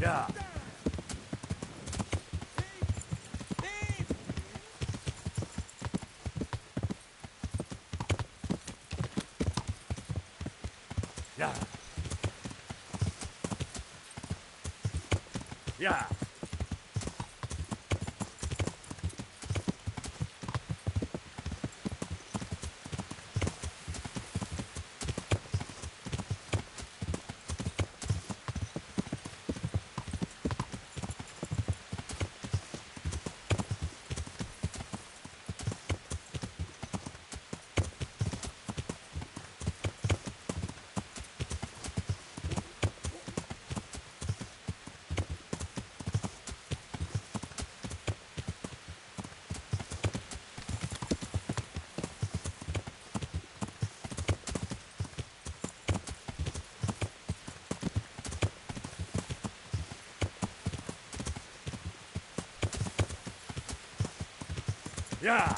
Yeah. Yeah. Yeah. Yeah.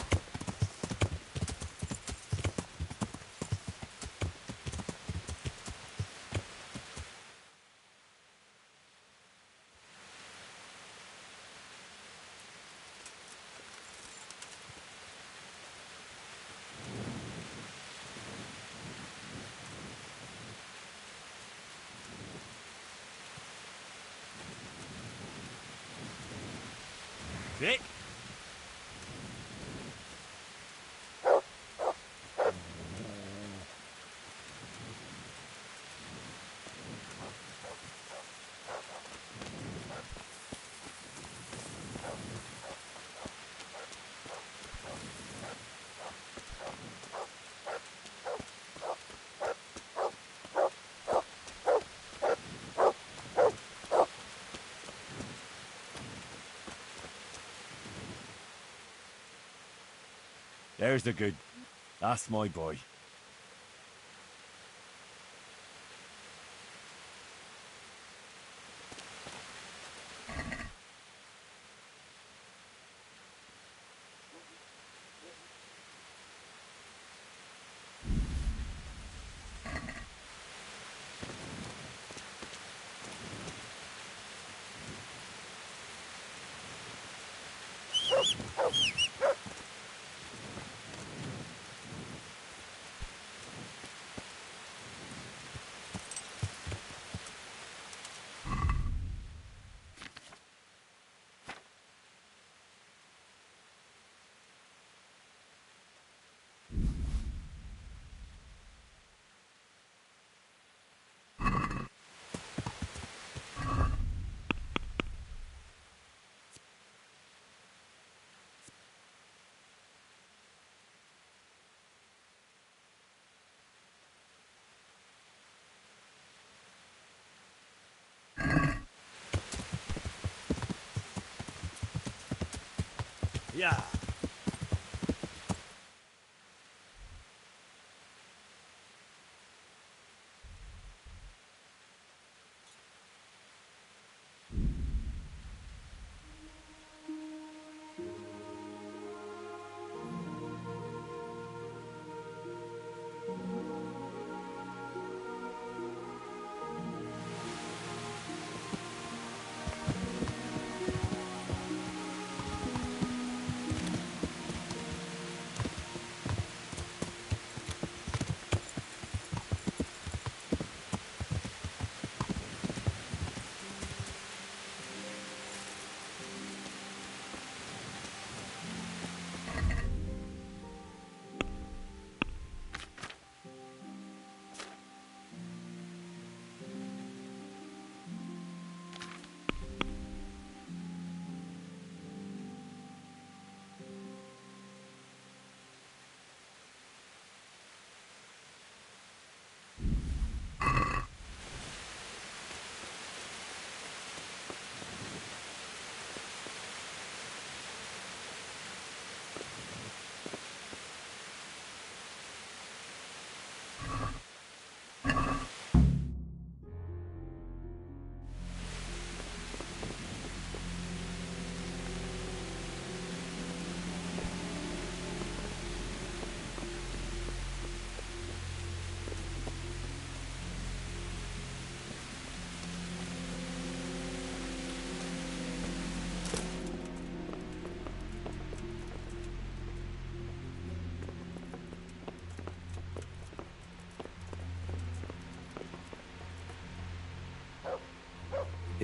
Vic? There's the good. That's my boy. Yeah.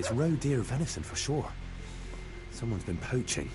It's roe deer venison for sure. Someone's been poaching.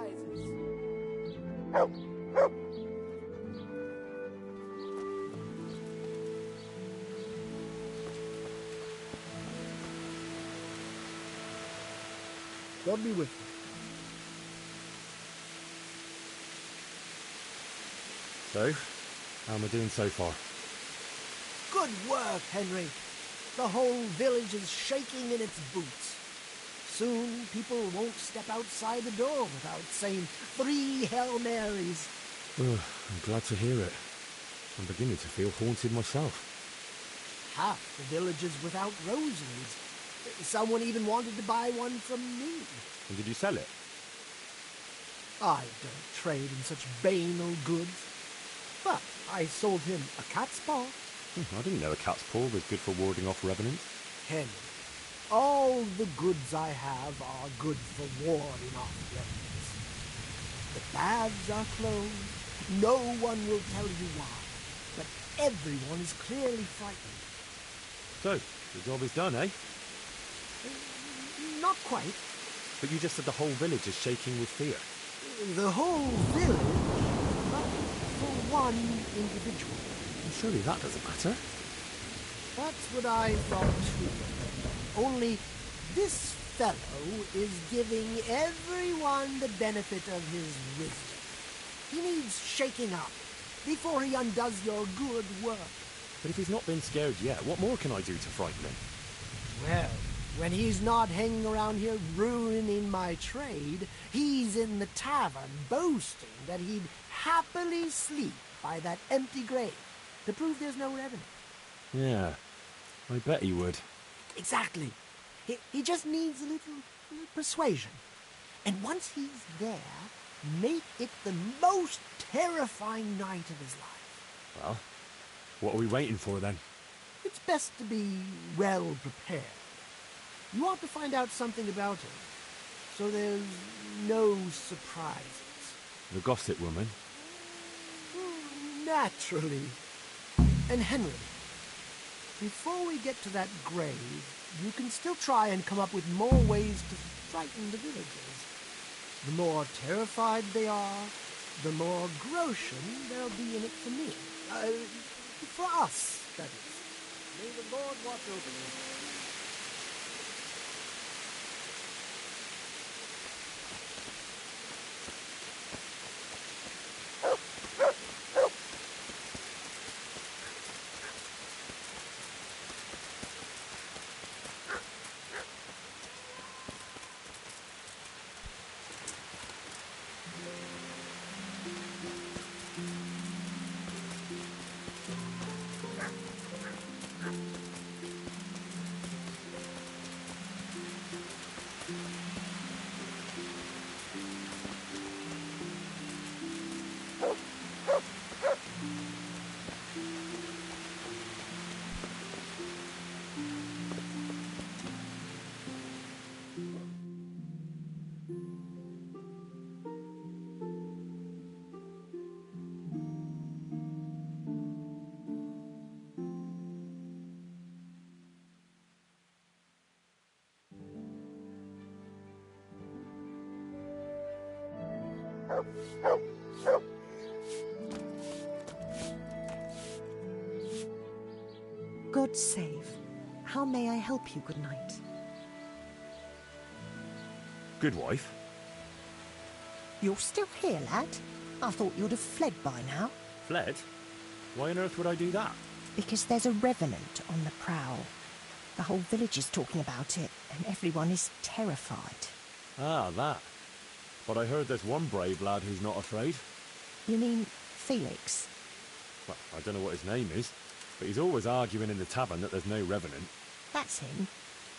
surprises. God be with you. So, how am I doing so far? Good work, Henry. The whole village is shaking in its boots. Soon, people won't step outside the door without saying 3 Hail Marys. I'm glad to hear it. I'm beginning to feel haunted myself. Half the village is without rosaries. Someone even wanted to buy one from me. And did you sell it? I don't trade in such banal goods. But I sold him a cat's paw. I didn't know a cat's paw was good for warding off revenants. Henry, all the goods I have are good for warding off revenants. The baths are closed. No one will tell you why. But everyone is clearly frightened. So, the job is done, eh? Not quite. But you just said the whole village is shaking with fear. The whole village, but for one individual. Surely that doesn't matter. That's what I thought too. Only this fellow is giving everyone the benefit of his wisdom. He needs shaking up before he undoes your good work. But if he's not been scared yet, what more can I do to frighten him? Well, when he's not hanging around here ruining my trade, he's in the tavern boasting that he'd happily sleep by that empty grave to prove there's no revenue. Yeah, I bet he would. Exactly. He just needs a little persuasion. And once he's there, make it the most terrifying night of his life. Well, what are we waiting for then? It's best to be well prepared. You want to find out something about him, so there's no surprises. The gossip woman? Naturally. And Henry, before we get to that grave, you can still try and come up with more ways to frighten the villagers. The more terrified they are, the more groschen there'll be in it for me. For us, that is. May the Lord watch over you. God save. How may I help you, good night? Good wife. You're still here, lad? I thought you'd have fled by now. Fled? Why on earth would I do that? Because there's a revenant on the prowl. The whole village is talking about it, and everyone is terrified. Ah, that. But I heard there's one brave lad who's not afraid. You mean Felix? Well, I don't know what his name is, but he's always arguing in the tavern that there's no revenant. That's him.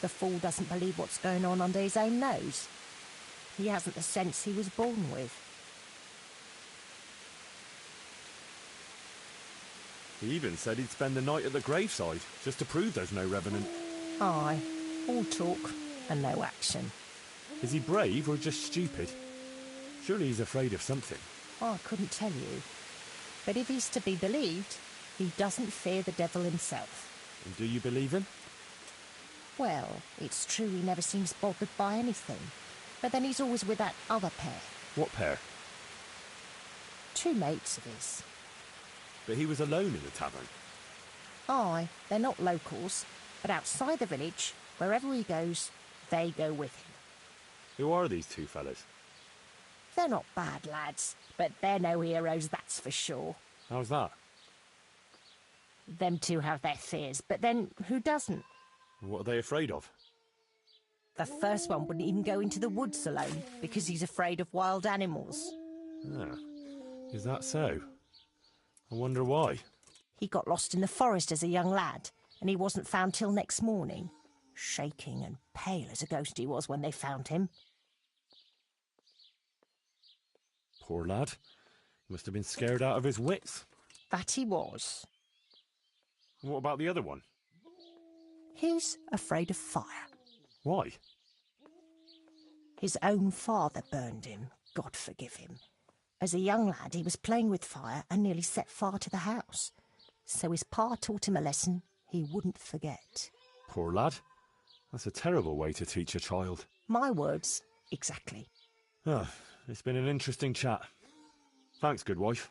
The fool doesn't believe what's going on under his own nose. He hasn't the sense he was born with. He even said he'd spend the night at the graveside, just to prove there's no revenant. Aye, all talk and no action. Is he brave or just stupid? Surely he's afraid of something. I couldn't tell you. But if he's to be believed, he doesn't fear the devil himself. And do you believe him? Well, it's true he never seems bothered by anything. But then he's always with that other pair, What pair? Two mates of his. But he was alone in the tavern. Aye, they're not locals, but outside the village, wherever he goes, they go with him. Who are these two fellas? They're not bad lads, but they're no heroes, that's for sure. How's that? Them two have their fears, but then who doesn't? What are they afraid of? The first one wouldn't even go into the woods alone because he's afraid of wild animals. Ah, is that so? I wonder why. He got lost in the forest as a young lad, and he wasn't found till next morning. Shaking and pale as a ghost he was when they found him. Poor lad. He must have been scared out of his wits. That he was. And what about the other one? He's afraid of fire. Why? His own father burned him, God forgive him. As a young lad, he was playing with fire and nearly set fire to the house. So his pa taught him a lesson he wouldn't forget. Poor lad. That's a terrible way to teach a child. My words, exactly. Ah, it's been an interesting chat. Thanks, good wife.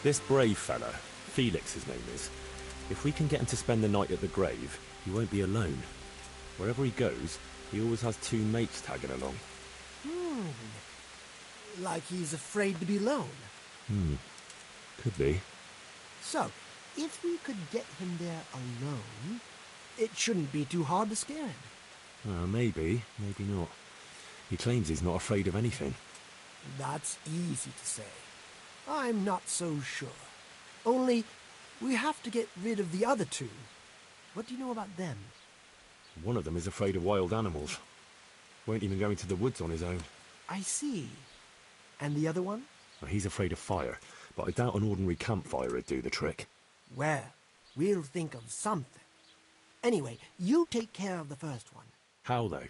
This brave fella, Felix his name is, if we can get him to spend the night at the grave, he won't be alone. Wherever he goes, he always has two mates tagging along. Like he's afraid to be alone. Could be. So, if we could get him there alone, it shouldn't be too hard to scare him. Maybe, maybe not. He claims he's not afraid of anything. That's easy to say. I'm not so sure. Only, we have to get rid of the other two. What do you know about them? One of them is afraid of wild animals. Won't even go into the woods on his own. I see. And the other one? Well, he's afraid of fire, but I doubt an ordinary campfire would do the trick. Well, we'll think of something. Anyway, you take care of the first one. How, though?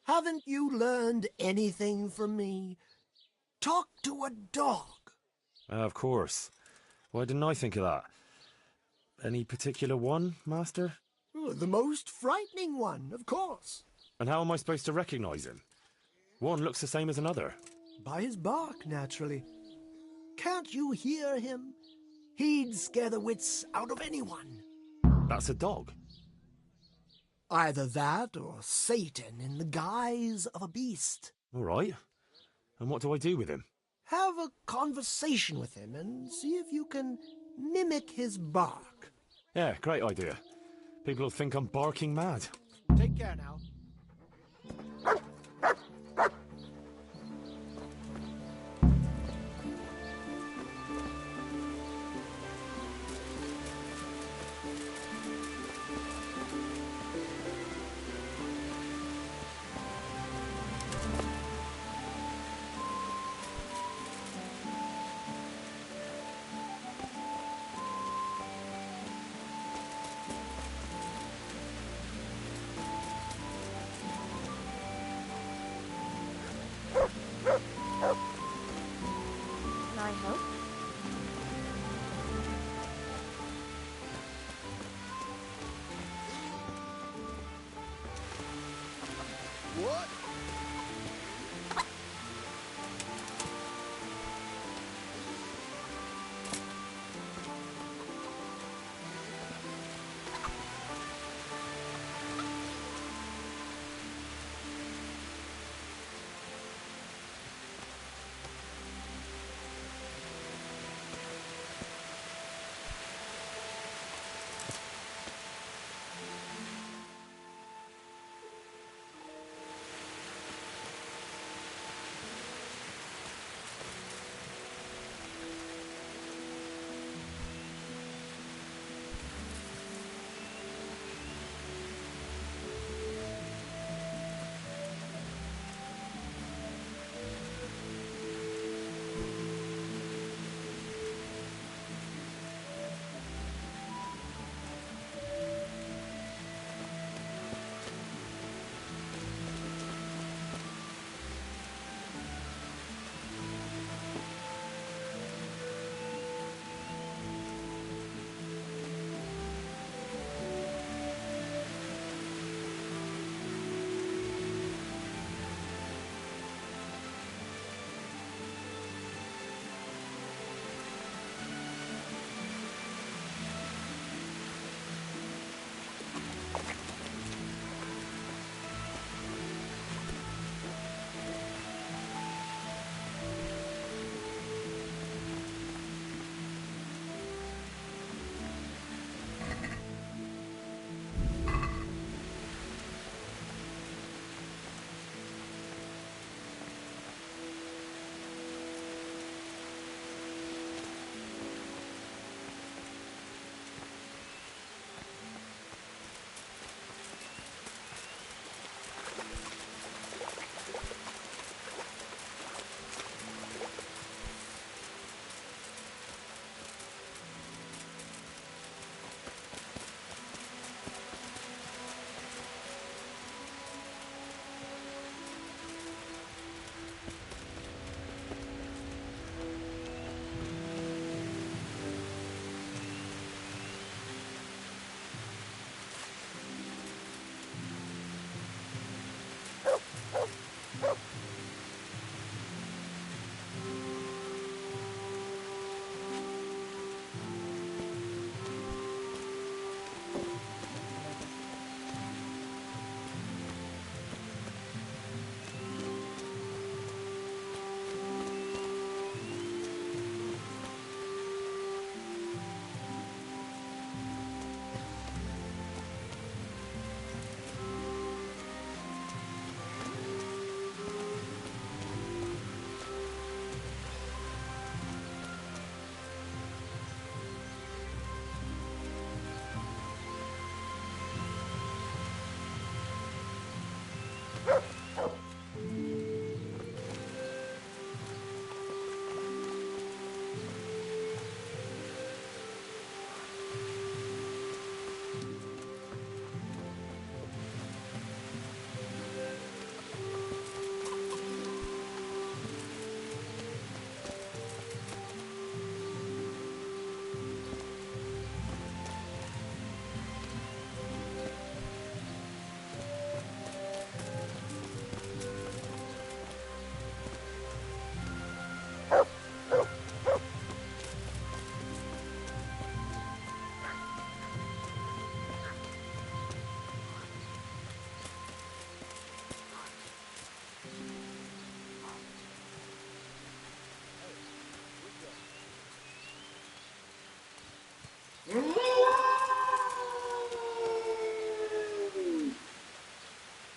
Haven't you learned anything from me? Talk to a dog. Of course. Why didn't I think of that? Any particular one, Master? The most frightening one, of course. And how am I supposed to recognise him? One looks the same as another. By his bark, naturally. Can't you hear him? He'd scare the wits out of anyone. That's a dog. Either that or Satan in the guise of a beast. All right. And what do I do with him? Have a conversation with him and see if you can mimic his bark. Yeah, great idea. People will think I'm barking mad. Take care now.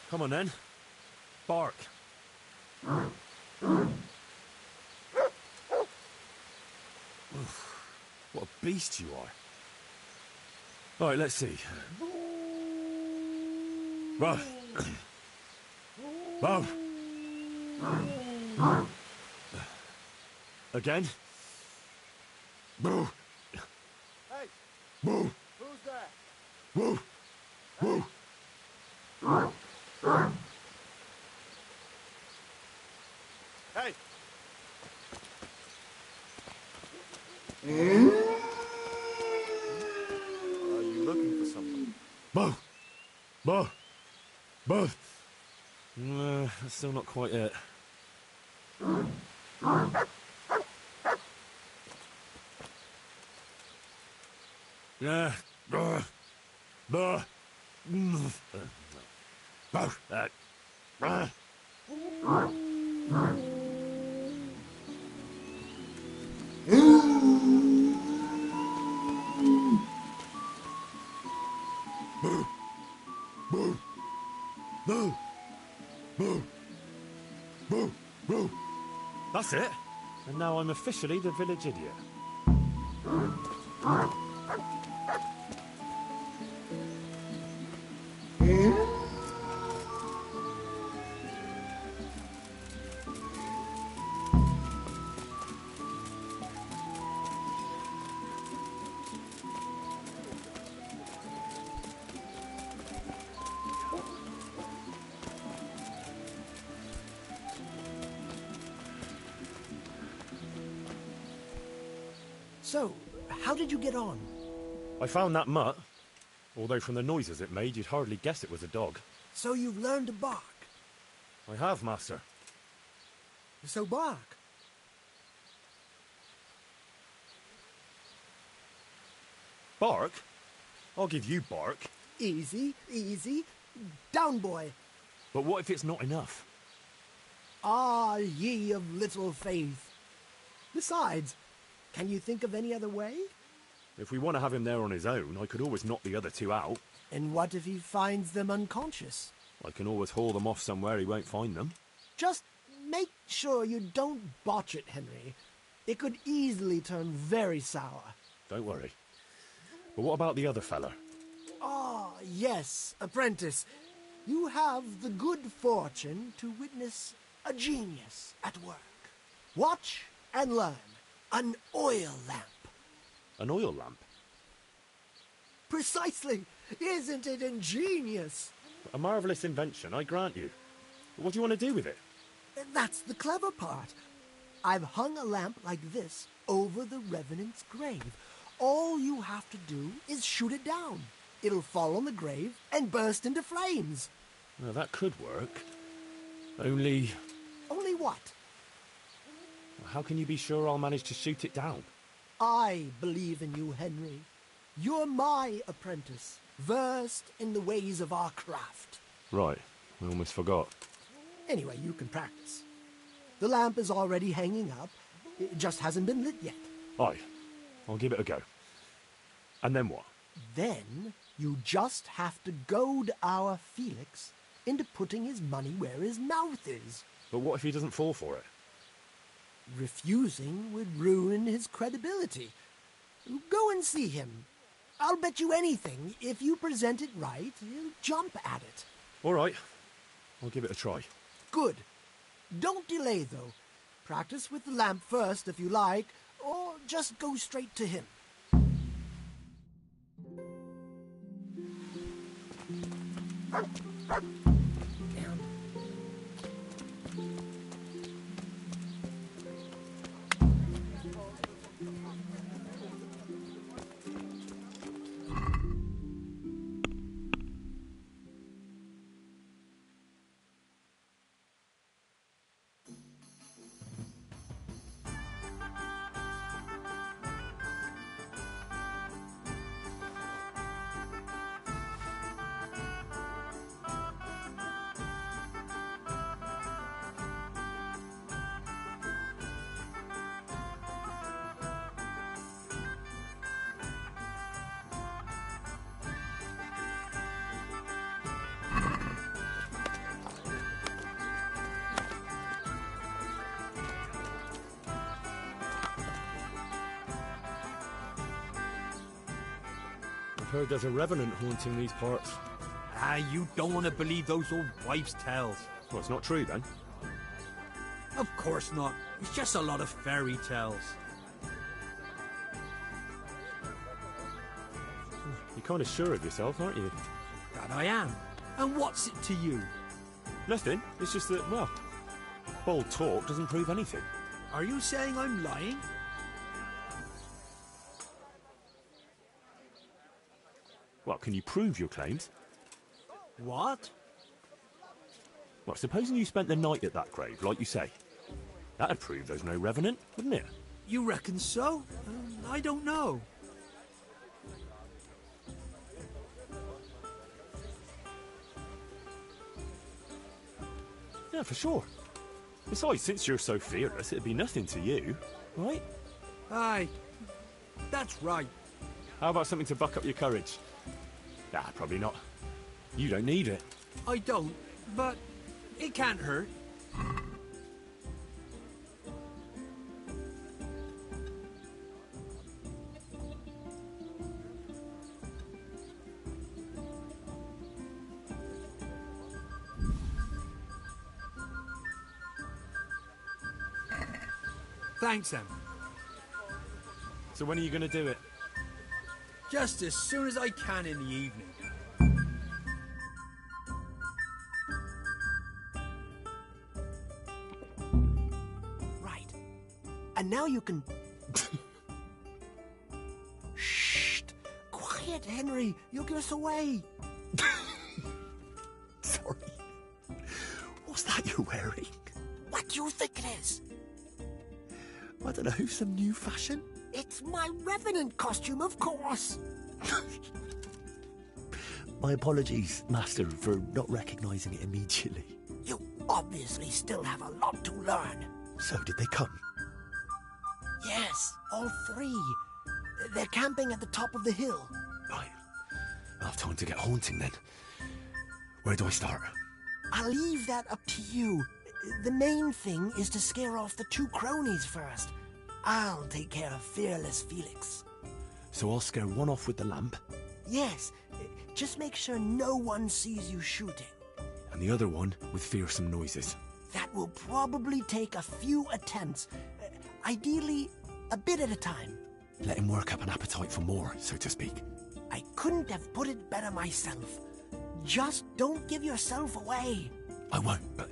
Come on then. Bark. Oof, what a beast you are. Alright, let's see. Ruff. Ruff. Again. Boo. Hey, Boo. who's that? Woo. Woo. Hey! Are you looking for someone? Boo. Boo. Boo. That's still not quite it. Yeah. That's it. And now I'm officially the village idiot. So, how did you get on? I found that mutt. Although from the noises it made, you'd hardly guess it was a dog. So you've learned to bark. I have, master. So bark. Bark? I'll give you bark. Easy, easy. Down, boy. But what if it's not enough? Ah, ye of little faith. Besides, can you think of any other way? If we want to have him there on his own, I could always knock the other two out. And what if he finds them unconscious? I can always haul them off somewhere he won't find them. Just make sure you don't botch it, Henry. It could easily turn very sour. Don't worry. But what about the other fella? Ah, yes, apprentice. You have the good fortune to witness a genius at work. Watch and learn. An oil lamp. An oil lamp? Precisely. Isn't it ingenious? A marvellous invention, I grant you. But what do you want to do with it? That's the clever part. I've hung a lamp like this over the Revenant's grave. All you have to do is shoot it down. It'll fall on the grave and burst into flames. Well, that could work. Only... Only what? How can you be sure I'll manage to shoot it down? I believe in you, Henry. You're my apprentice, versed in the ways of our craft. Right, I almost forgot. Anyway, you can practice. The lamp is already hanging up. It just hasn't been lit yet. Aye, I'll give it a go. And then what? Then you just have to goad our Felix into putting his money where his mouth is. But what if he doesn't fall for it? Refusing would ruin his credibility. Go and see him. I'll bet you anything, if you present it right, he'll jump at it. All right, I'll give it a try. Good. Don't delay, though. Practice with the lamp first, if you like, or just go straight to him. Down. I've heard there's a revenant haunting these parts. Ah, you don't want to believe those old wives' tales. Well, it's not true then. Of course not. It's just a lot of fairy tales. You're kind of sure of yourself, aren't you? That I am. And what's it to you? Nothing. It's just that, well, bold talk doesn't prove anything. Are you saying I'm lying? Well, can you prove your claims? What? Well, supposing you spent the night at that grave, like you say. That'd prove there's no revenant, wouldn't it? You reckon so? I don't know. Yeah, for sure. Besides, since you're so fearless, it'd be nothing to you, right? Aye, that's right. How about something to buck up your courage? Ah, probably not. You don't need it. I don't, but it can't hurt. Thanks, Em. So when are you going to do it? Just as soon as I can in the evening. Right. And now you can... Shh! Quiet, Henry! You'll give us away! Sorry. What's that you're wearing? What do you think it is? I don't know, some new fashion? It's my Revenant costume, of course! My apologies, Master, for not recognising it immediately. You obviously still have a lot to learn. So, did they come? Yes, all three. They're camping at the top of the hill. Right. I'll have time to get haunting then. Where do I start? I'll leave that up to you. The main thing is to scare off the two cronies first. I'll take care of fearless Felix. So I'll scare one off with the lamp, Yes, just make sure no one sees you shooting. and the other one with fearsome noises. That will probably take a few attempts. Ideally, a bit at a time. Let him work up an appetite for more, so to speak. I couldn't have put it better myself. Just don't give yourself away. I won't, but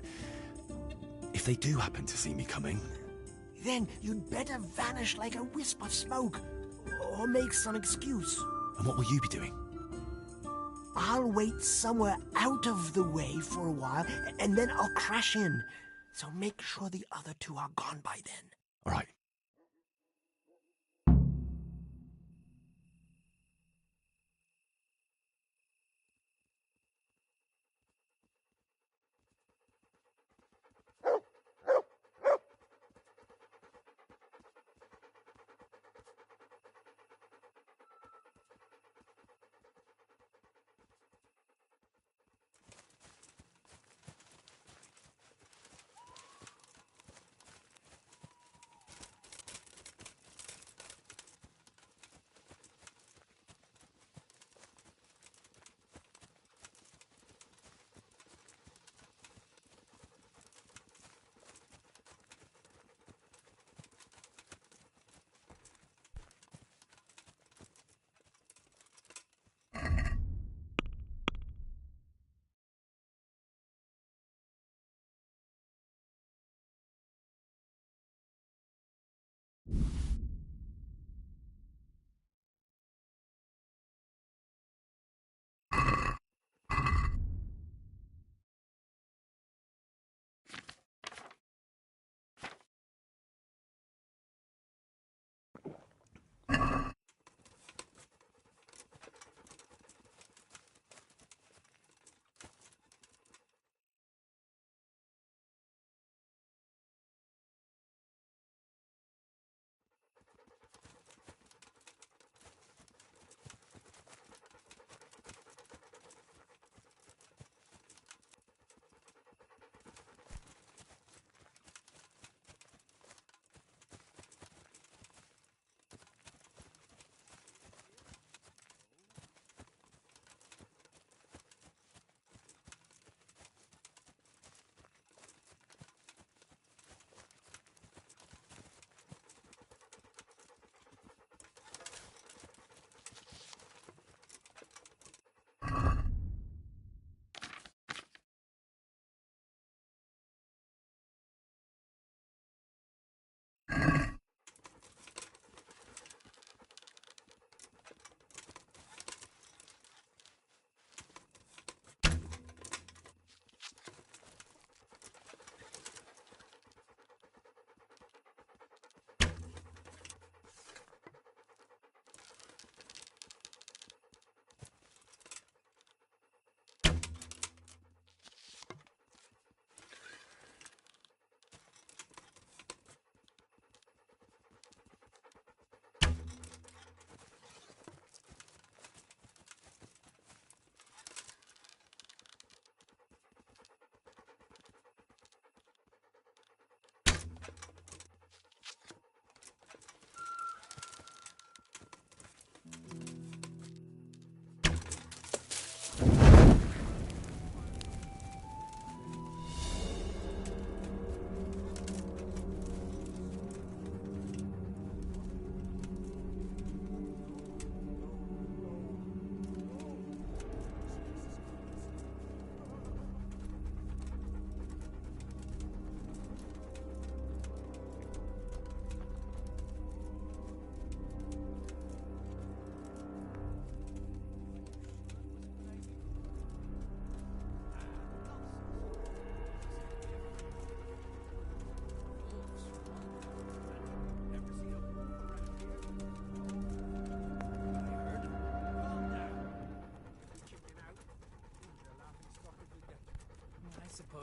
if they do happen to see me coming, Then you'd better vanish like a wisp of smoke. Or make some excuse. and what will you be doing? I'll wait somewhere out of the way for a while, and then I'll crash in. So make sure the other two are gone by then. All right.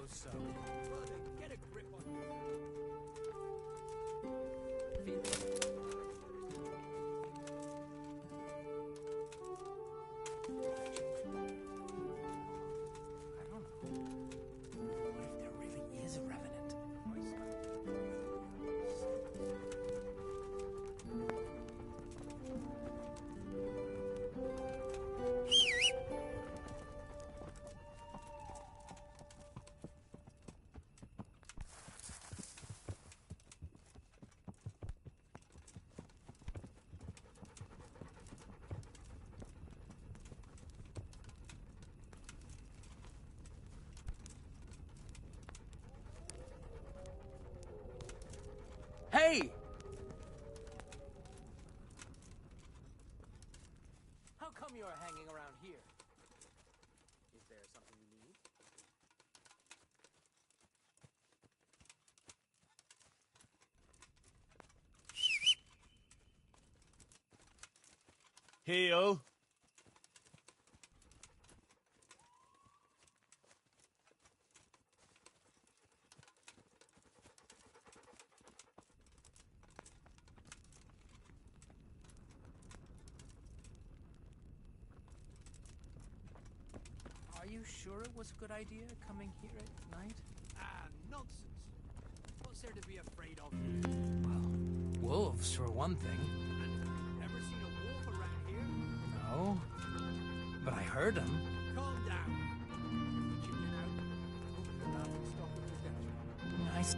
suppose so. Well, then get a grip on I don't know. What if there really is a revenant? Hey! How come you are hanging around here? Is there something you need? Heel. Are you sure it was a good idea coming here at night? Ah, nonsense. What's there to be afraid of here? Well, wolves for one thing. And ever seen a wolf around here? No. But I heard him. Calm down. If we chicken out, we'll be the laughing stock of the dead. Nice.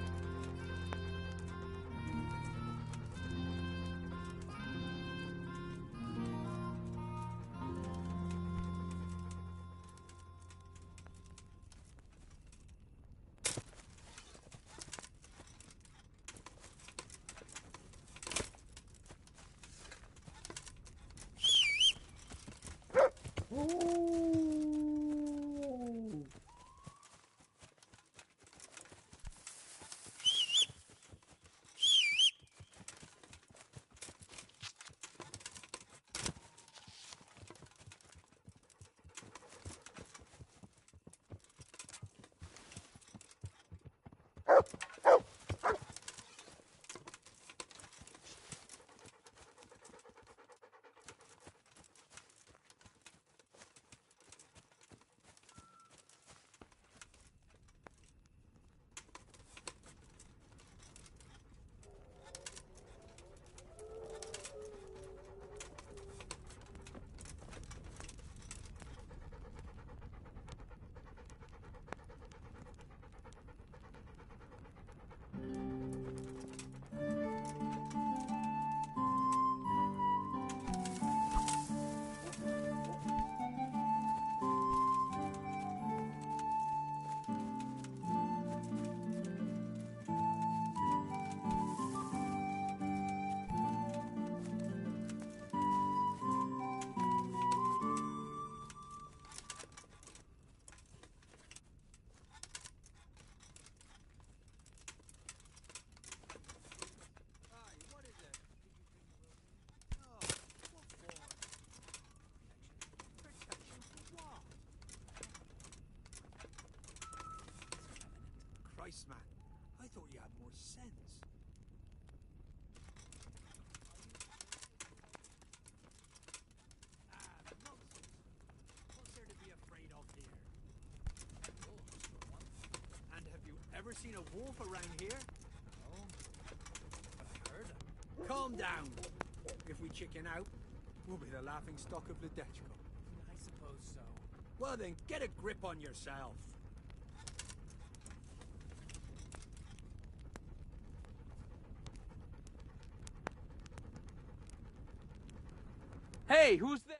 Christ, man. I thought you had more sense. Ah, nonsense. What's there to be afraid of here? Wolves, for one. And have you ever seen a wolf around here? No. But I heard him. Calm down. If we chicken out, we'll be the laughing stock of the Dutchco. I suppose so. Well then, get a grip on yourself. Hey, who's there?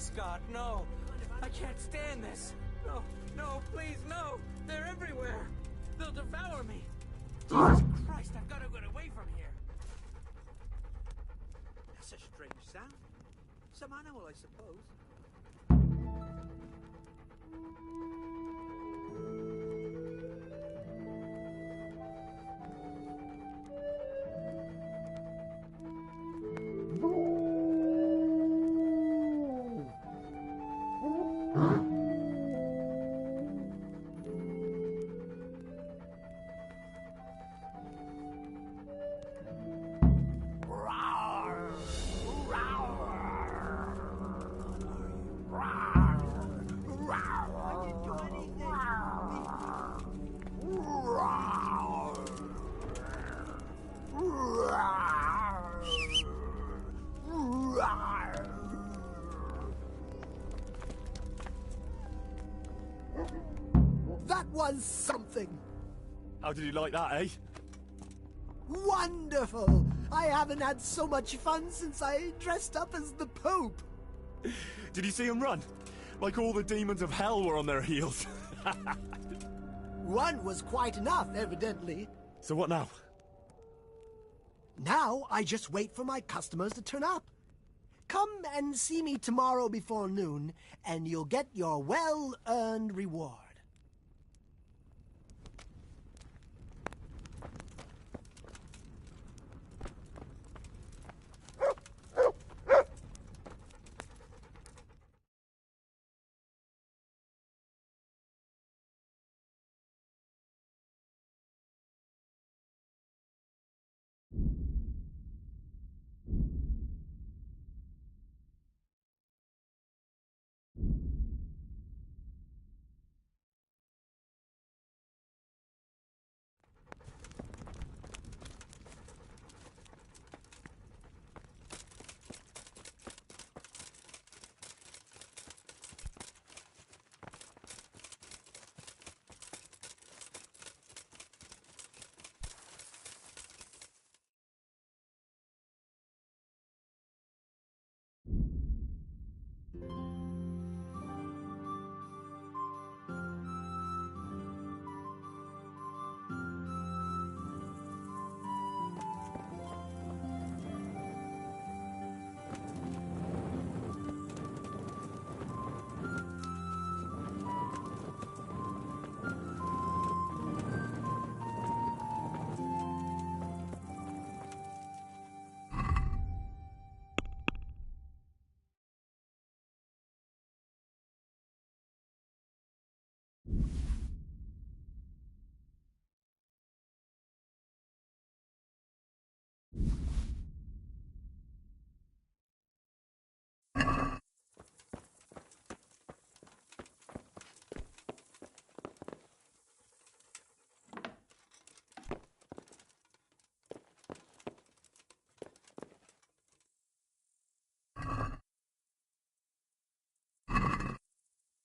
Please, God, no. I can't stand this. No, no, please, no. They're everywhere. They'll devour me. Jesus Christ, I've got to get away from here. That's a strange sound. Some animal, I suppose. That was something! How did you like that, eh? Wonderful! I haven't had so much fun since I dressed up as the Pope! Did you see him run? Like all the demons of hell were on their heels. One was quite enough, evidently. So what now? Now I just wait for my customers to turn up. Come and see me tomorrow before noon, and you'll get your well-earned reward.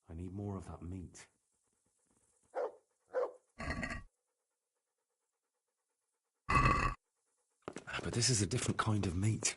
I need more of that meat. But this is a different kind of meat.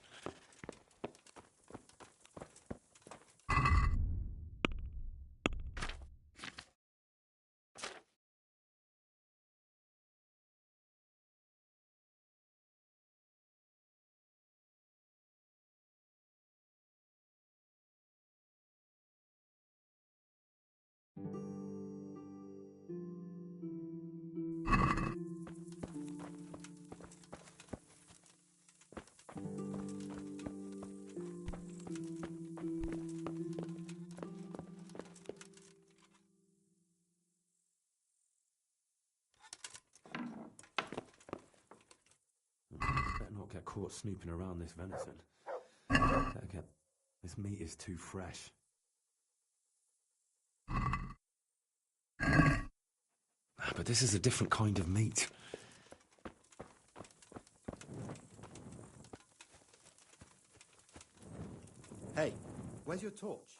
Better not get caught snooping around this venison. Better get... This meat is too fresh. But this is a different kind of meat. Hey, where's your torch?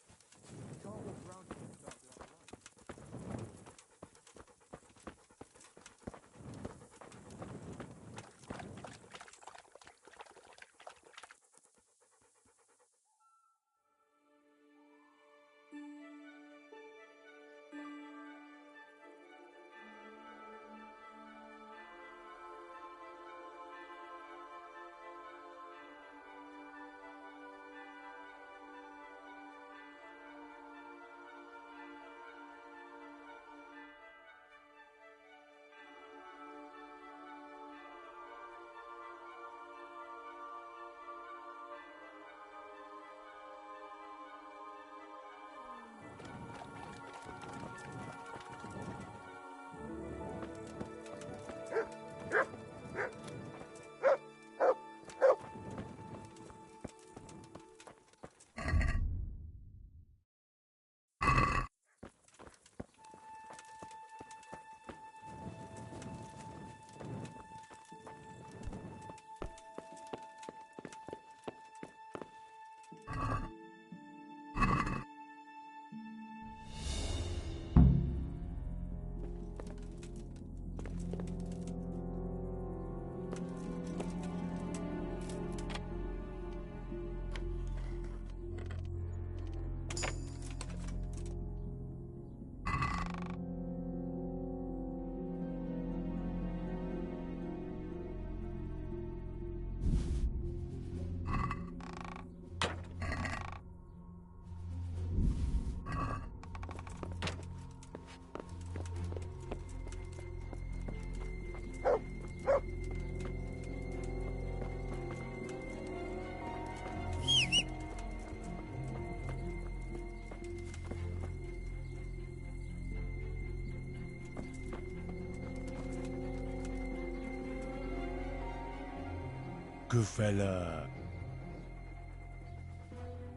good fella.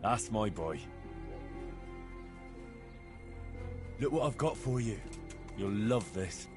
That's my boy. Look what I've got for you. You'll love this.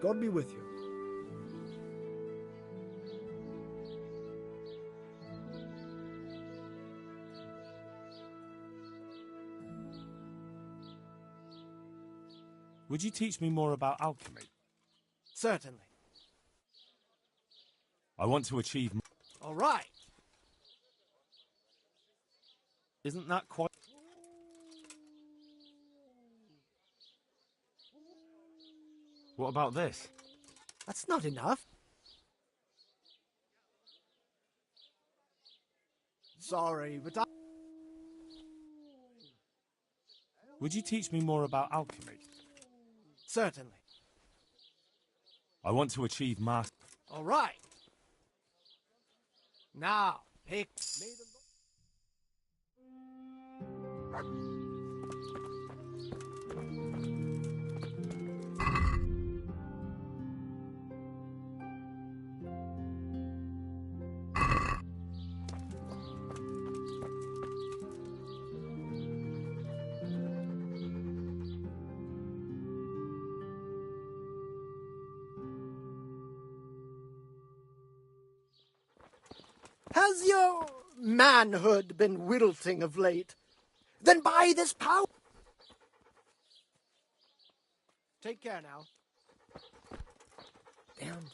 God be with you. Would you teach me more about alchemy? Certainly. I want to achieve... All right. Isn't that quite... What about this? That's not enough. Sorry, but Would you teach me more about alchemy? certainly. I want to achieve master... All right. Now, pick. May the Has your manhood been wilting of late? Then by this power... Take care now. Damn.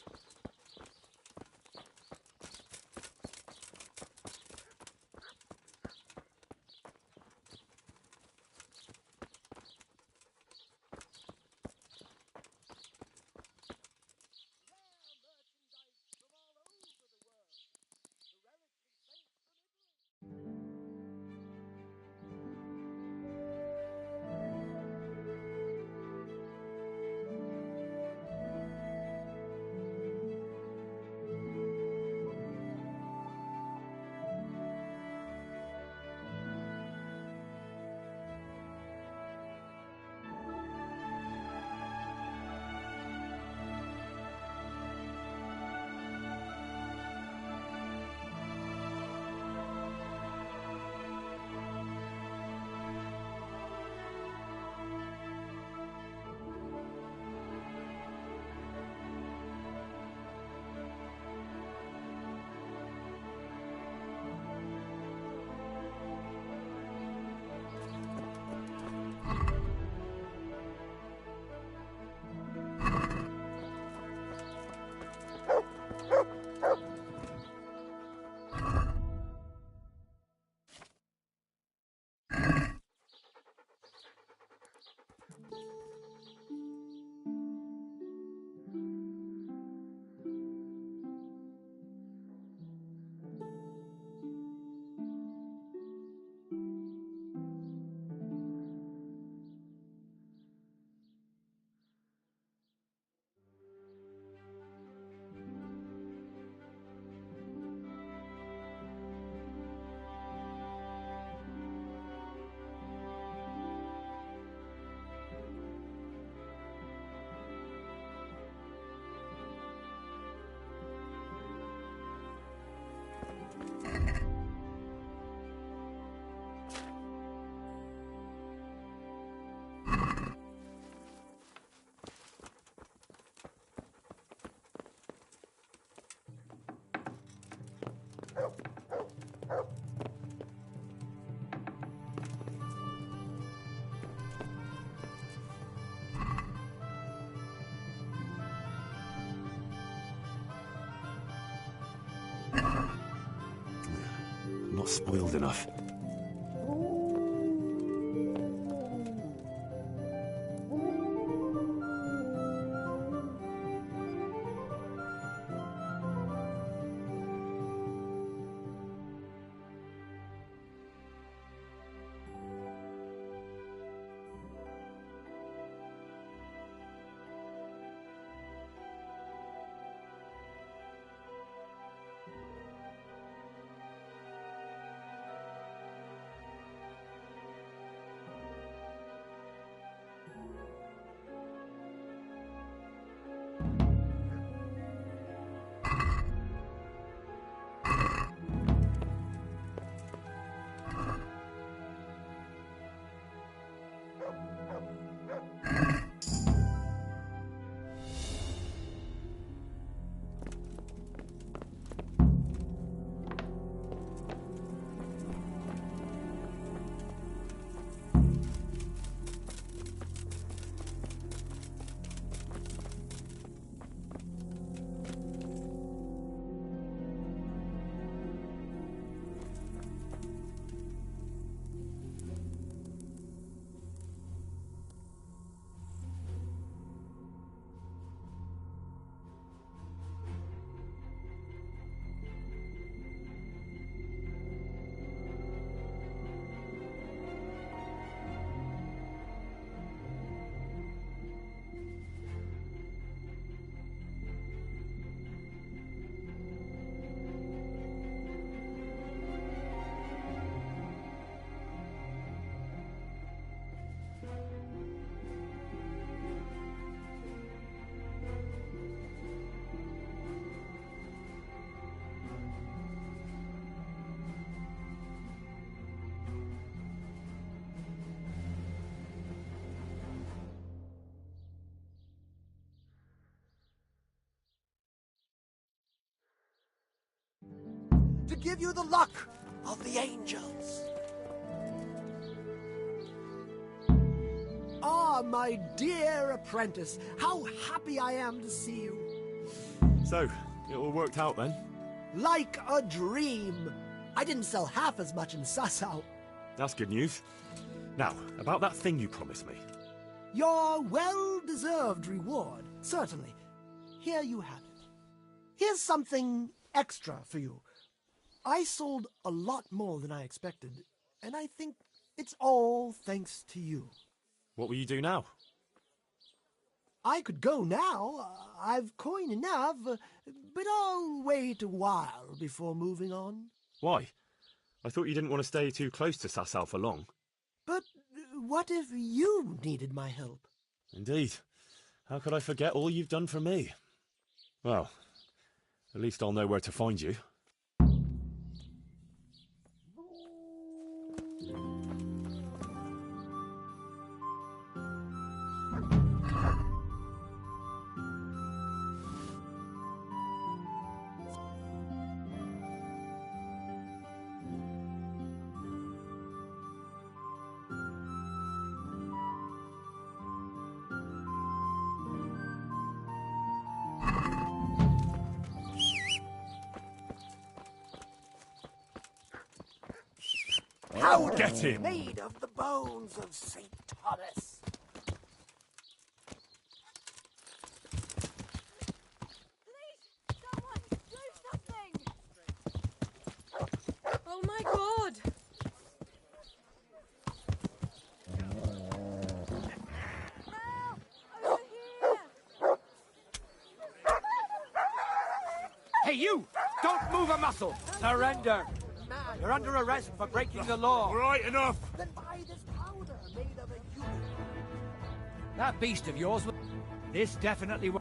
not spoiled enough. To give you the luck of the angels. Ah, my dear apprentice, how happy I am to see you. So, it all worked out then? Like a dream. I didn't sell half as much in Sasau. That's good news. Now, about that thing you promised me. Your well-deserved reward, certainly. Here you have it. Here's something extra for you. I sold a lot more than I expected, and I think it's all thanks to you. What will you do now? I could go now. I've coin enough, but I'll wait a while before moving on. Why? I thought you didn't want to stay too close to Sasau for long. But what if you needed my help? Indeed. How could I forget all you've done for me? Well, at least I'll know where to find you. Powder Get him! made of the bones of St. Thomas. Please, someone, do something! Oh my God! Help! Over here! Hey, you! Don't move a muscle! Surrender! You're under arrest for breaking the law. Right, enough! Then buy this powder made of a human. That beast of yours... This definitely... You're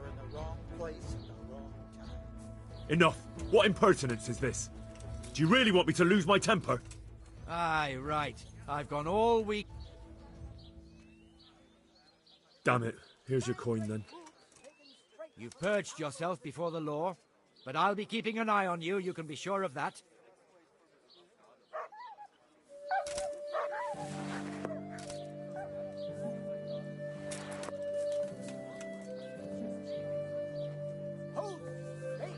in the wrong place at the wrong time. Enough! What impertinence is this? Do you really want me to lose my temper? Aye, right. I've gone all week... Damn it. Here's your coin then. You've purged yourself before the law, but I'll be keeping an eye on you, you can be sure of that. Hold! Hey!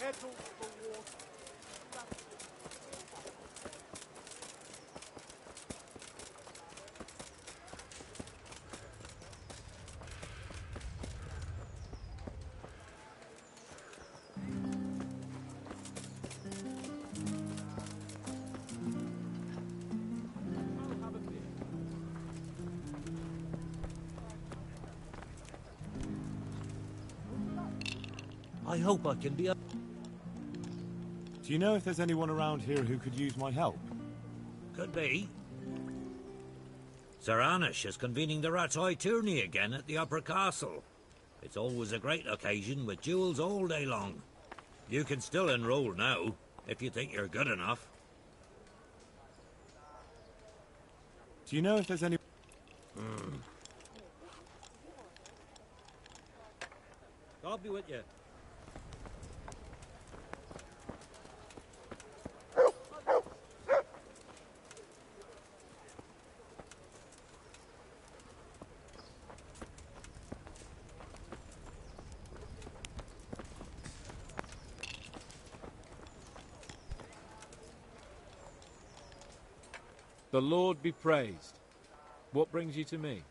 Heddle the water. I hope I can be a... Do you know if there's anyone around here who could use my help? Could be. Sir Anish is convening the Ratoi tourney again at the Upper Castle. It's always a great occasion with duels all day long. You can still enroll now, if you think you're good enough. Do you know if there's any... God be with you. The Lord be praised. What brings you to me?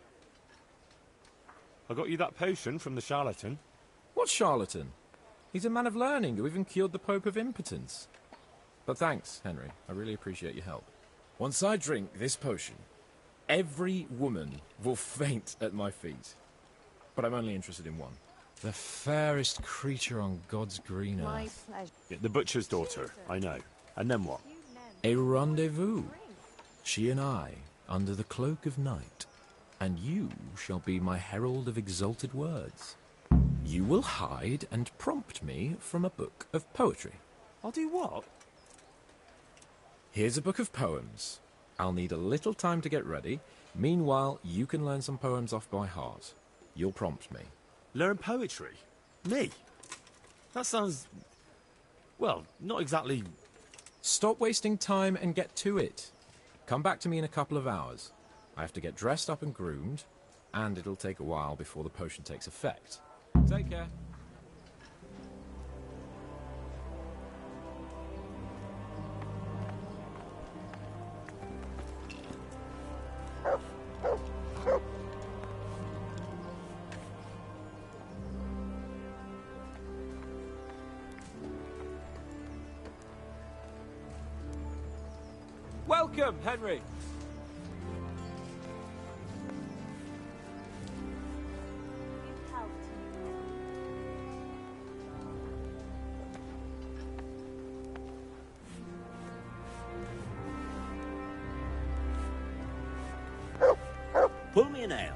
I got you that potion from the charlatan. What charlatan? He's a man of learning who even cured the Pope of impotence. But thanks, Henry. I really appreciate your help. Once I drink this potion, every woman will faint at my feet. But I'm only interested in one. The fairest creature on God's green My earth. pleasure. Yeah, the butcher's daughter, I know. And then what? A rendezvous. She and I, under the cloak of night. And you shall be my herald of exalted words. You will hide and prompt me from a book of poetry. I'll do what? Here's a book of poems. I'll need a little time to get ready. Meanwhile, you can learn some poems off by heart. You'll prompt me. Learn poetry? Me? That sounds... well, not exactly... Stop wasting time and get to it. Come back to me in a couple of hours. I have to get dressed up and groomed, and it'll take a while before the potion takes effect. Take care. Welcome, Henry. Pull me an ale.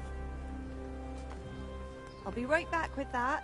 I'll be right back with that.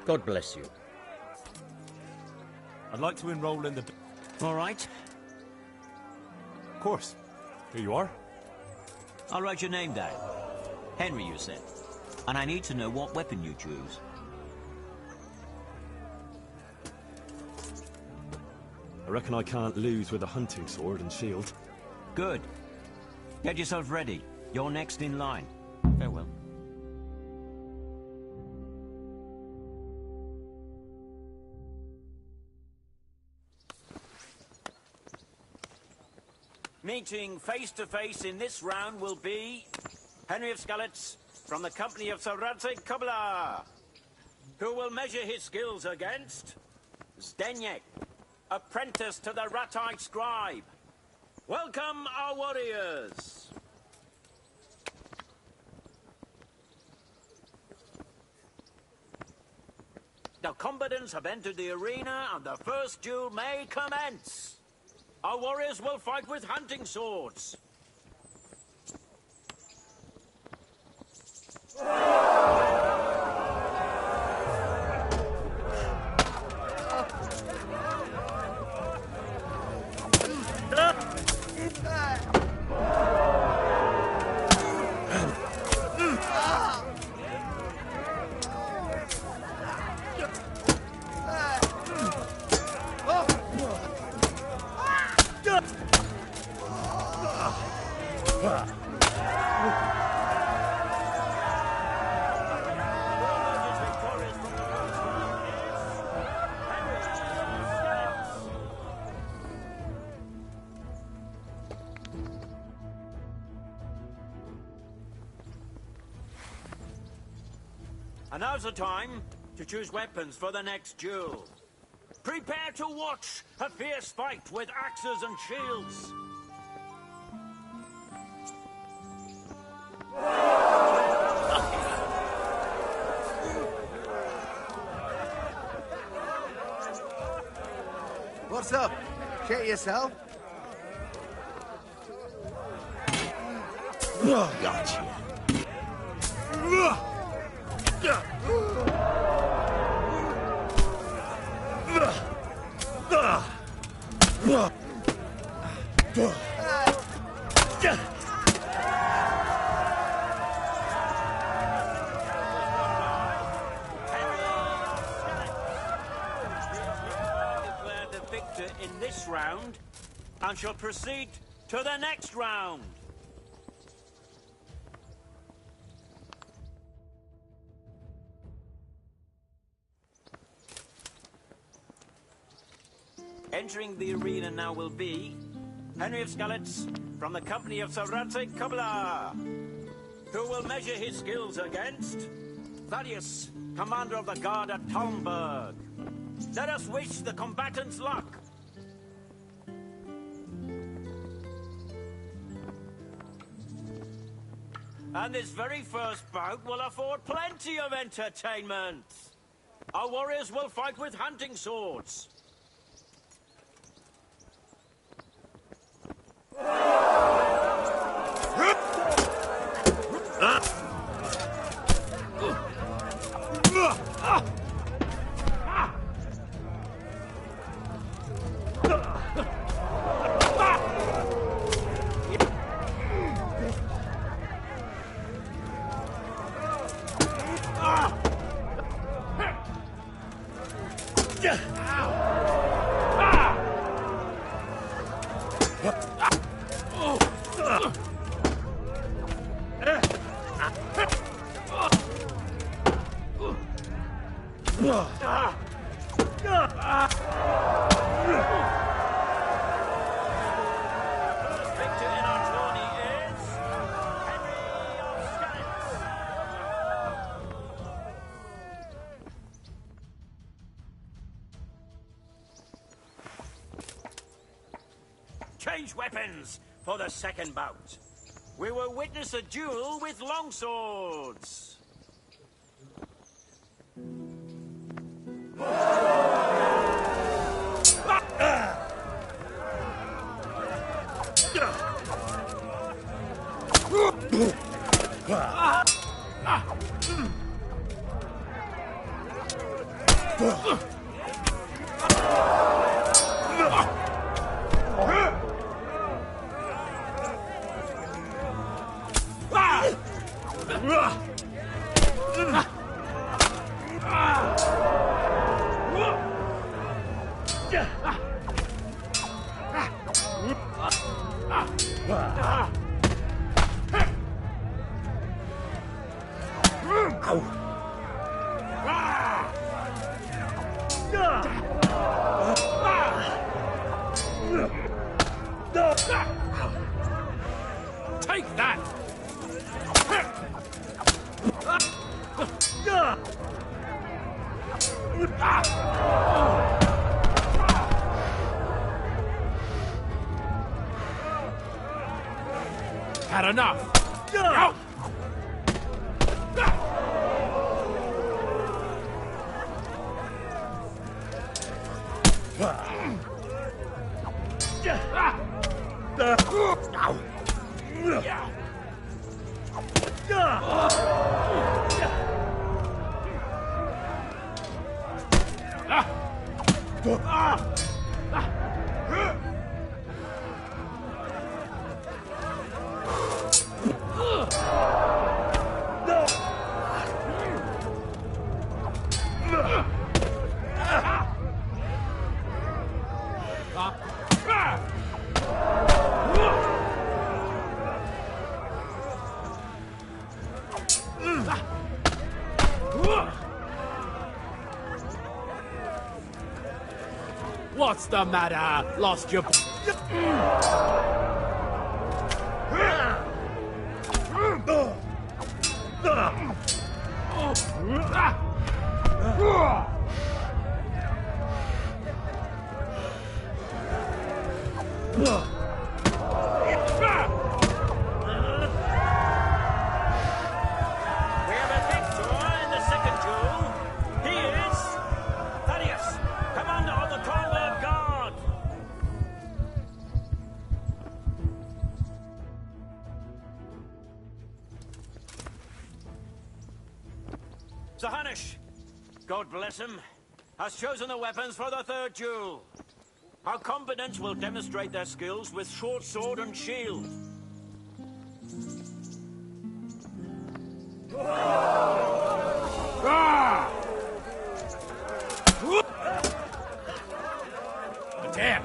God bless you. I'd like to enroll in the... All right. Of course. Here you are. I'll write your name down. Henry, you said. And I need to know what weapon you choose. I reckon I can't lose with a hunting sword and shield. Good. Get yourself ready. You're next in line. Farewell. Meeting face to face in this round will be Henry of Skalitz from the company of Sir Radzig Kobyla, who will measure his skills against Zdeněk, apprentice to the Ratite scribe. Welcome our warriors. The combatants have entered the arena and the first duel may commence. Our warriors will fight with hunting swords. And now's the time to choose weapons for the next duel. Prepare to watch a fierce fight with axes and shields. What's up? Shit yourself? Gotcha. Declare the victor in this round and shall proceed to the next round. Entering the arena now will be Henry of Skalitz from the company of Kubla, who will measure his skills against Thaddeus, commander of the guard at Talmberg. Let us wish the combatants luck. And this very first bout will afford plenty of entertainment. Our warriors will fight with hunting swords. Change weapons for the second bout. We will witness a duel with longswords. Take that! Had enough! Out! What's the matter? Lost your... God bless him, has chosen the weapons for the third duel. Our combatants will demonstrate their skills with short sword and shield. Damn!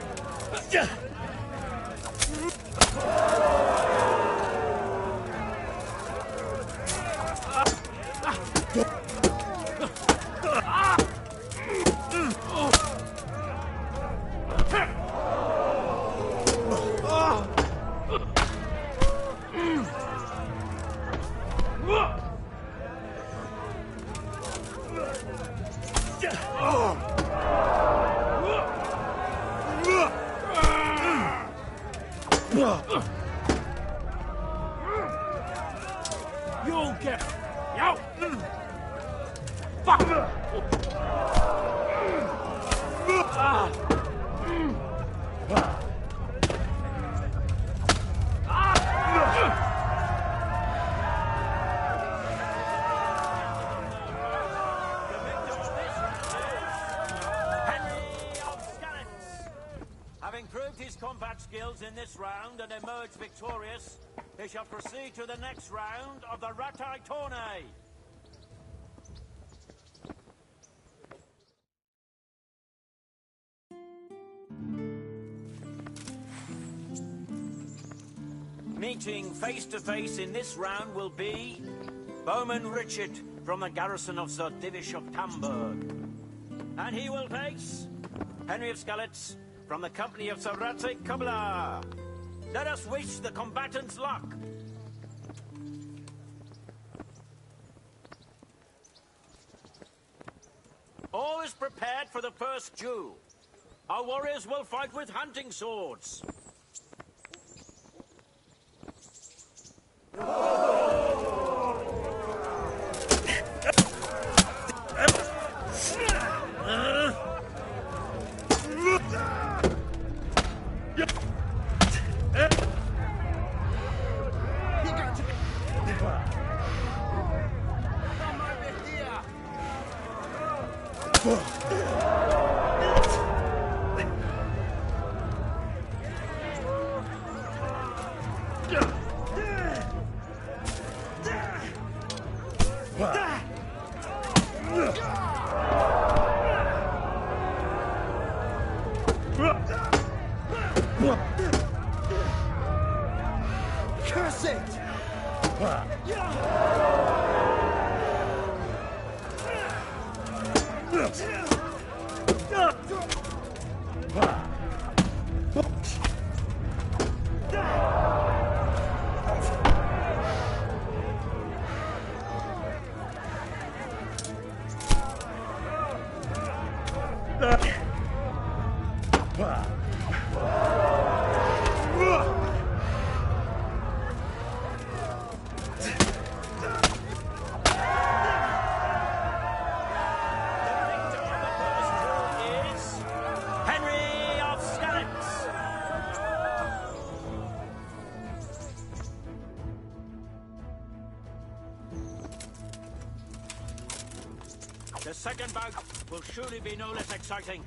You'll get out. Fuck. Having proved his combat skills in this round and emerged victorious, he shall proceed to the next round of the Ratai Tourney. Meeting face to face in this round will be Bowman Richard from the garrison of Sir Divish of Tamburg. And he will face Henry of Skalitz from the company of Sir Ratsig Kubla. Let us wish the combatants luck. All is prepared for the first duel. Our warriors will fight with hunting swords. Curse it! The second bout will surely be no less exciting.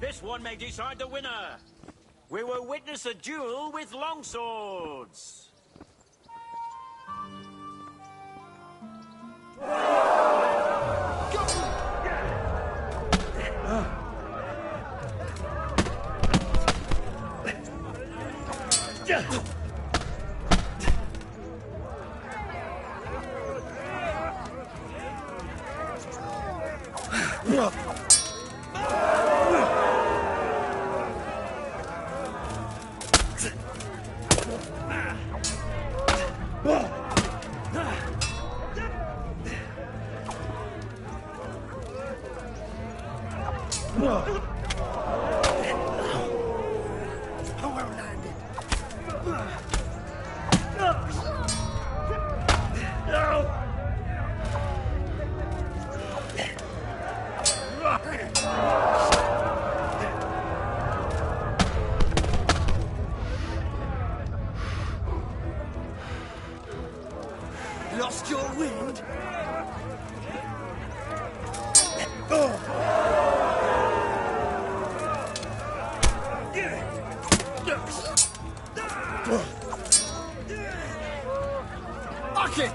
This one may decide the winner. We will witness a duel with longswords. Lost your wind? Fuck it!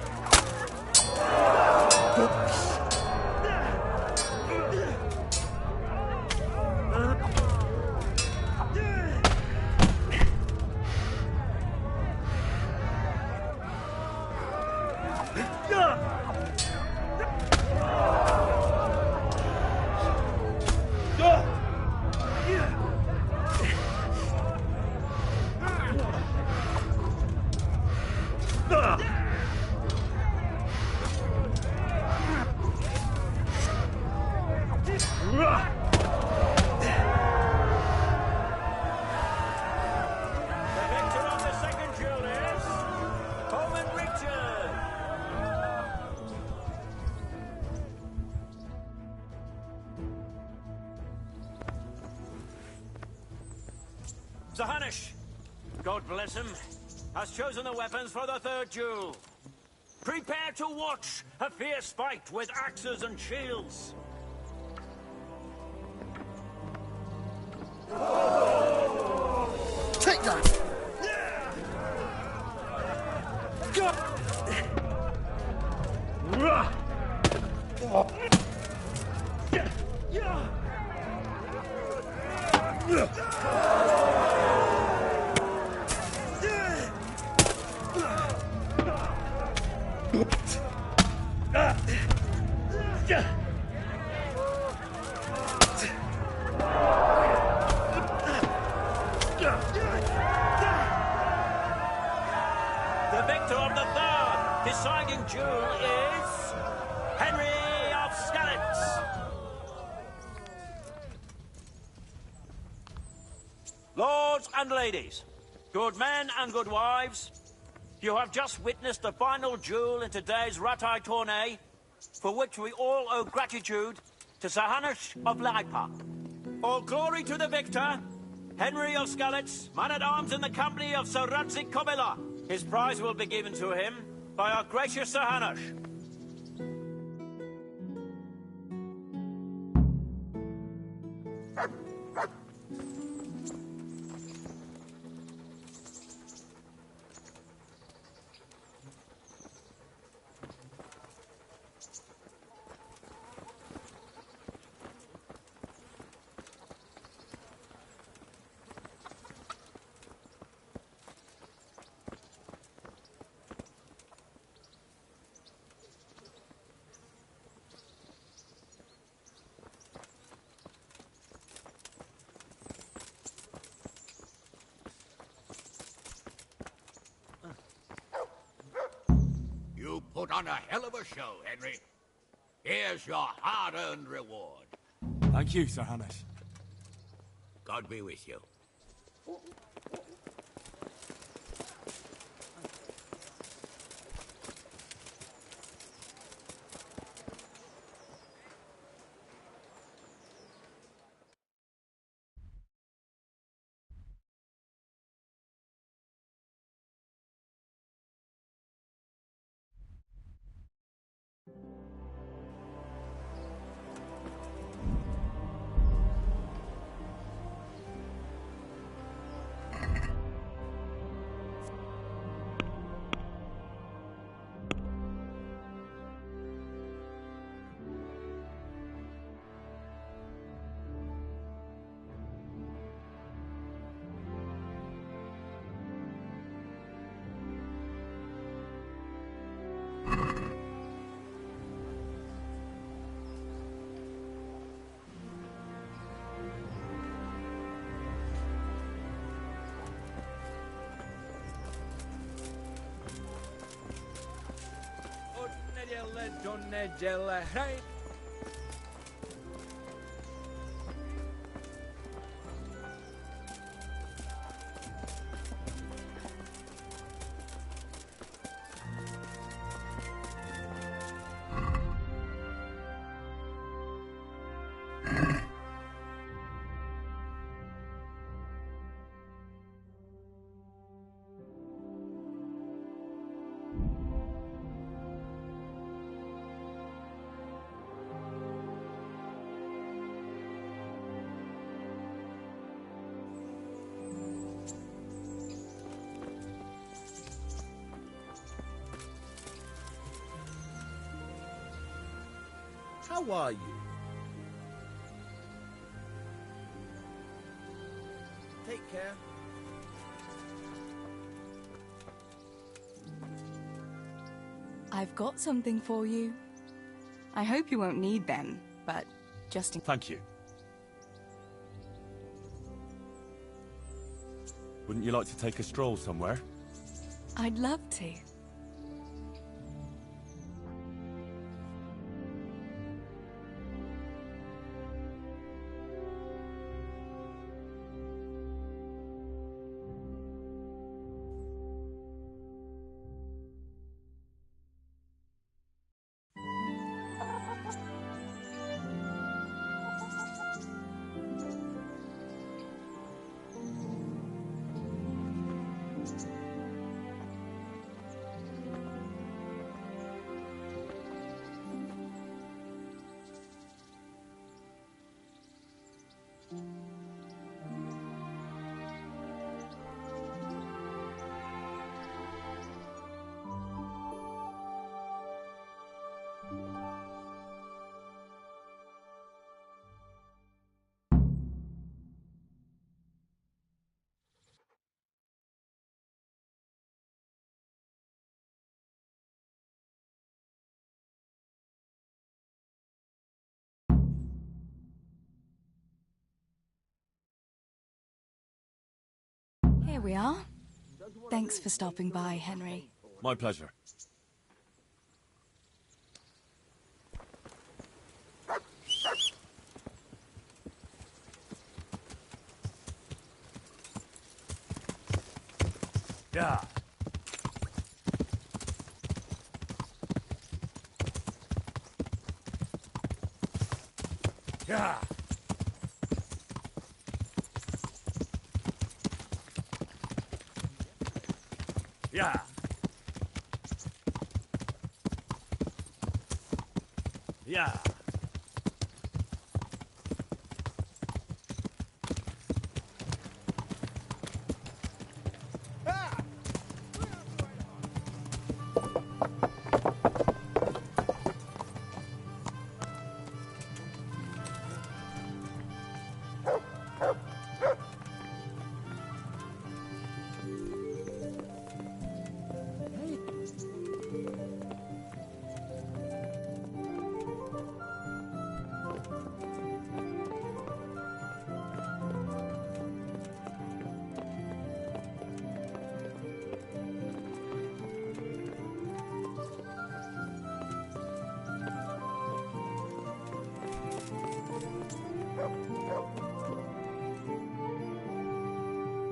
Sahanish, God bless him, has chosen the weapons for the third duel. Prepare to watch a fierce fight with axes and shields. Take that! Go! The victor of the third deciding duel is Henry of Skalitz. Lords and ladies, good men and good wives, you have just witnessed the final duel in today's Ratai tourney, for which we all owe gratitude to Sahanish of Laipa. All glory to the victor, Henry of Skalitz, man-at-arms in the company of Sir Radzik Kobila. His prize will be given to him by our gracious Sahanish. You put on a hell of a show, Henry. Here's your hard-earned reward. Thank you, Sir Hannes. God be with you. delle donne delle hey. How are you? Take care. I've got something for you. I hope you won't need them, but just in... Thank you. Wouldn't you like to take a stroll somewhere? I'd love to. Here we are. Thanks for stopping by, Henry. My pleasure. Yeah. Yeah. Yeah. Yeah.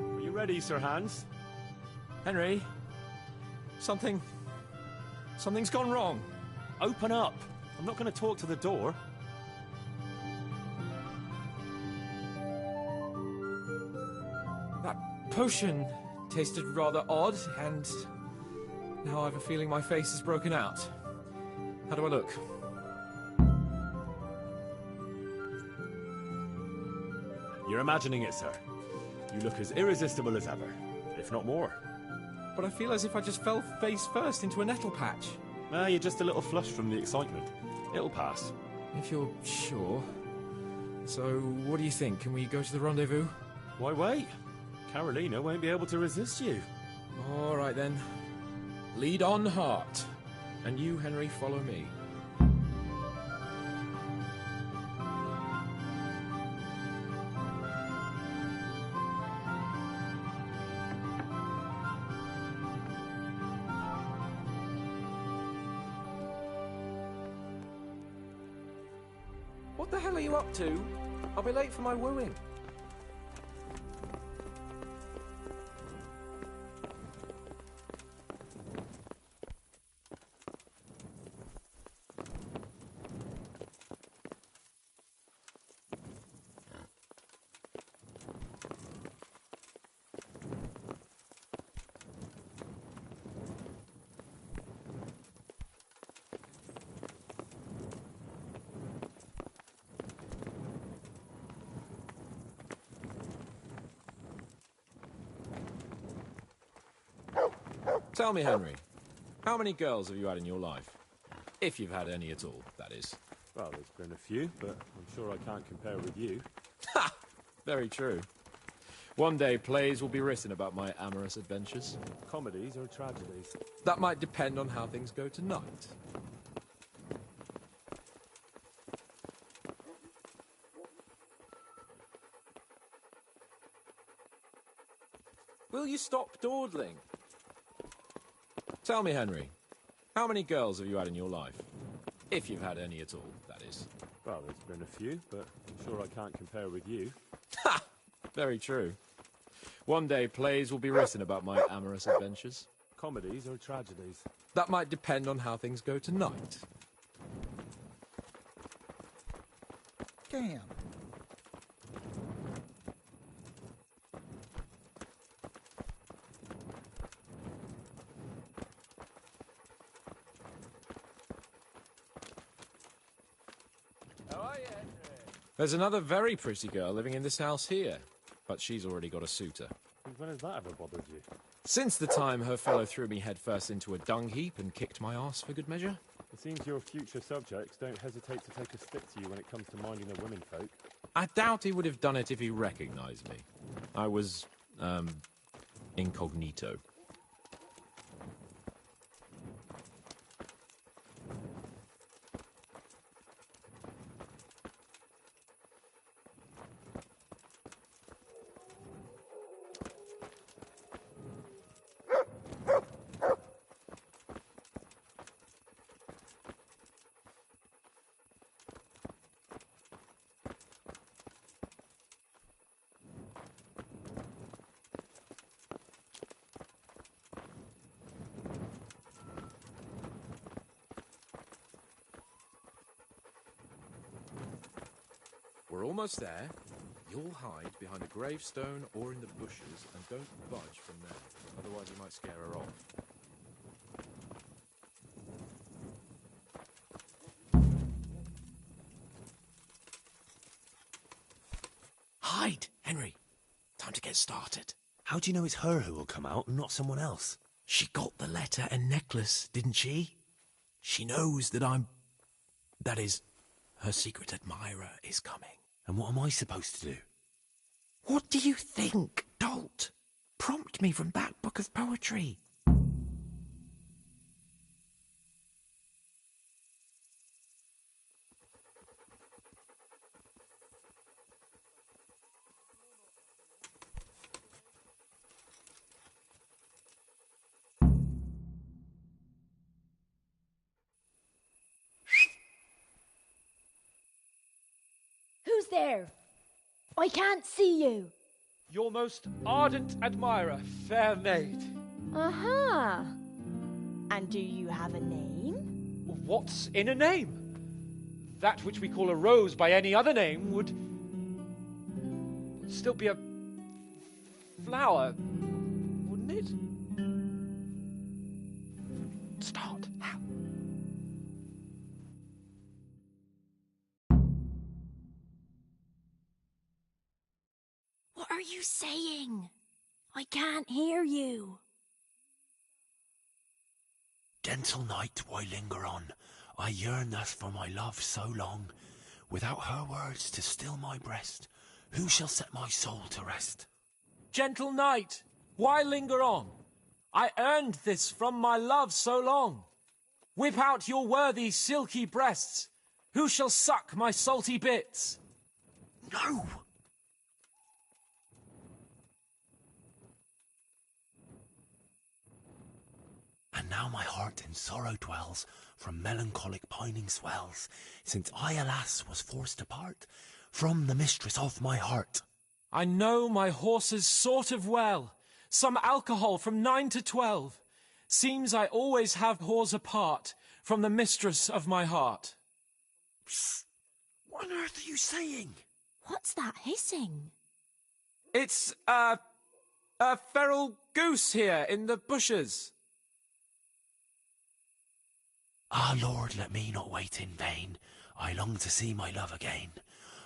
Are you ready, Sir Hans? Henry, something's gone wrong. Open up. I'm not going to talk to the door. That potion tasted rather odd, and now I've a feeling my face is broken out. How do I look? You're imagining it, sir. You look as irresistible as ever, if not more. But I feel as if I just fell face first into a nettle patch. You're just a little flushed from the excitement. It'll pass. If you're sure. So, what do you think? Can we go to the rendezvous? Why wait? Carolina won't be able to resist you. All right then. Lead on, Hart. And you, Henry, follow me. What the hell are you up to? I'll be late for my wooing. Tell me, Henry, how many girls have you had in your life? If you've had any at all, that is. Well, there's been a few, but I'm sure I can't compare with you. Ha! Very true. One day, plays will be written about my amorous adventures. Comedies or tragedies? That might depend on how things go tonight. Will you stop dawdling? Tell me, Henry, how many girls have you had in your life? If you've had any at all, that is. Well, there's been a few, but I'm sure I can't compare with you. Ha! Very true. One day, plays will be written about my amorous adventures. Comedies or tragedies? That might depend on how things go tonight. Damn. There's another very pretty girl living in this house here, but she's already got a suitor. When has that ever bothered you? Since the time her fellow threw me headfirst into a dung heap and kicked my arse for good measure. It seems your future subjects don't hesitate to take a stick to you when it comes to minding the women folk. I doubt he would have done it if he recognized me. I was, incognito. We're almost there. You'll hide behind a gravestone or in the bushes and don't budge from there. Otherwise you might scare her off. Hide, Henry. Time to get started. How do you know it's her who will come out and not someone else? She got the letter and necklace, didn't she? She knows that that is, her secret admirer is coming. And what am I supposed to do? What do you think, dolt? Prompt me from that book of poetry. Who's there? I can't see you. Your most ardent admirer, fair maid. Aha. And do you have a name? What's in a name? That which we call a rose by any other name would still be a flower, wouldn't it? Start. How? What are you saying? I can't hear you. Gentle night, why linger on? I yearn thus for my love so long. Without her words to still my breast, who shall set my soul to rest? Gentle night, why linger on? I earned this from my love so long. Whip out your worthy silky breasts. Who shall suck my salty bits? No! And now my heart in sorrow dwells, from melancholic pining swells, since I, alas, was forced to part from the mistress of my heart. I know my horses sort of well. Some alcohol from 9 to 12. Seems I always have whores apart from the mistress of my heart. Psst! What on earth are you saying? What's that hissing? It's, a feral goose here in the bushes. Ah, Lord, let me not wait in vain. I long to see my love again.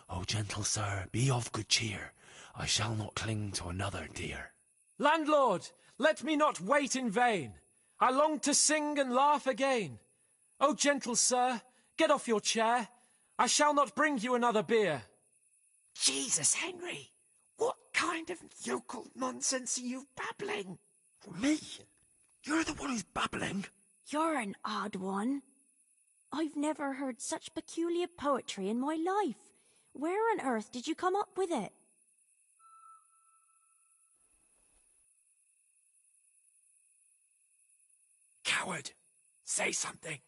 O gentle sir, be of good cheer. I shall not cling to another dear. Landlord, let me not wait in vain. I long to sing and laugh again. O gentle sir, get off your chair. I shall not bring you another beer. Jesus, Henry! What kind of yokel nonsense are you babbling? Me? You're the one who's babbling? You're an odd one. I've never heard such peculiar poetry in my life. Where on earth did you come up with it? Coward! Say something!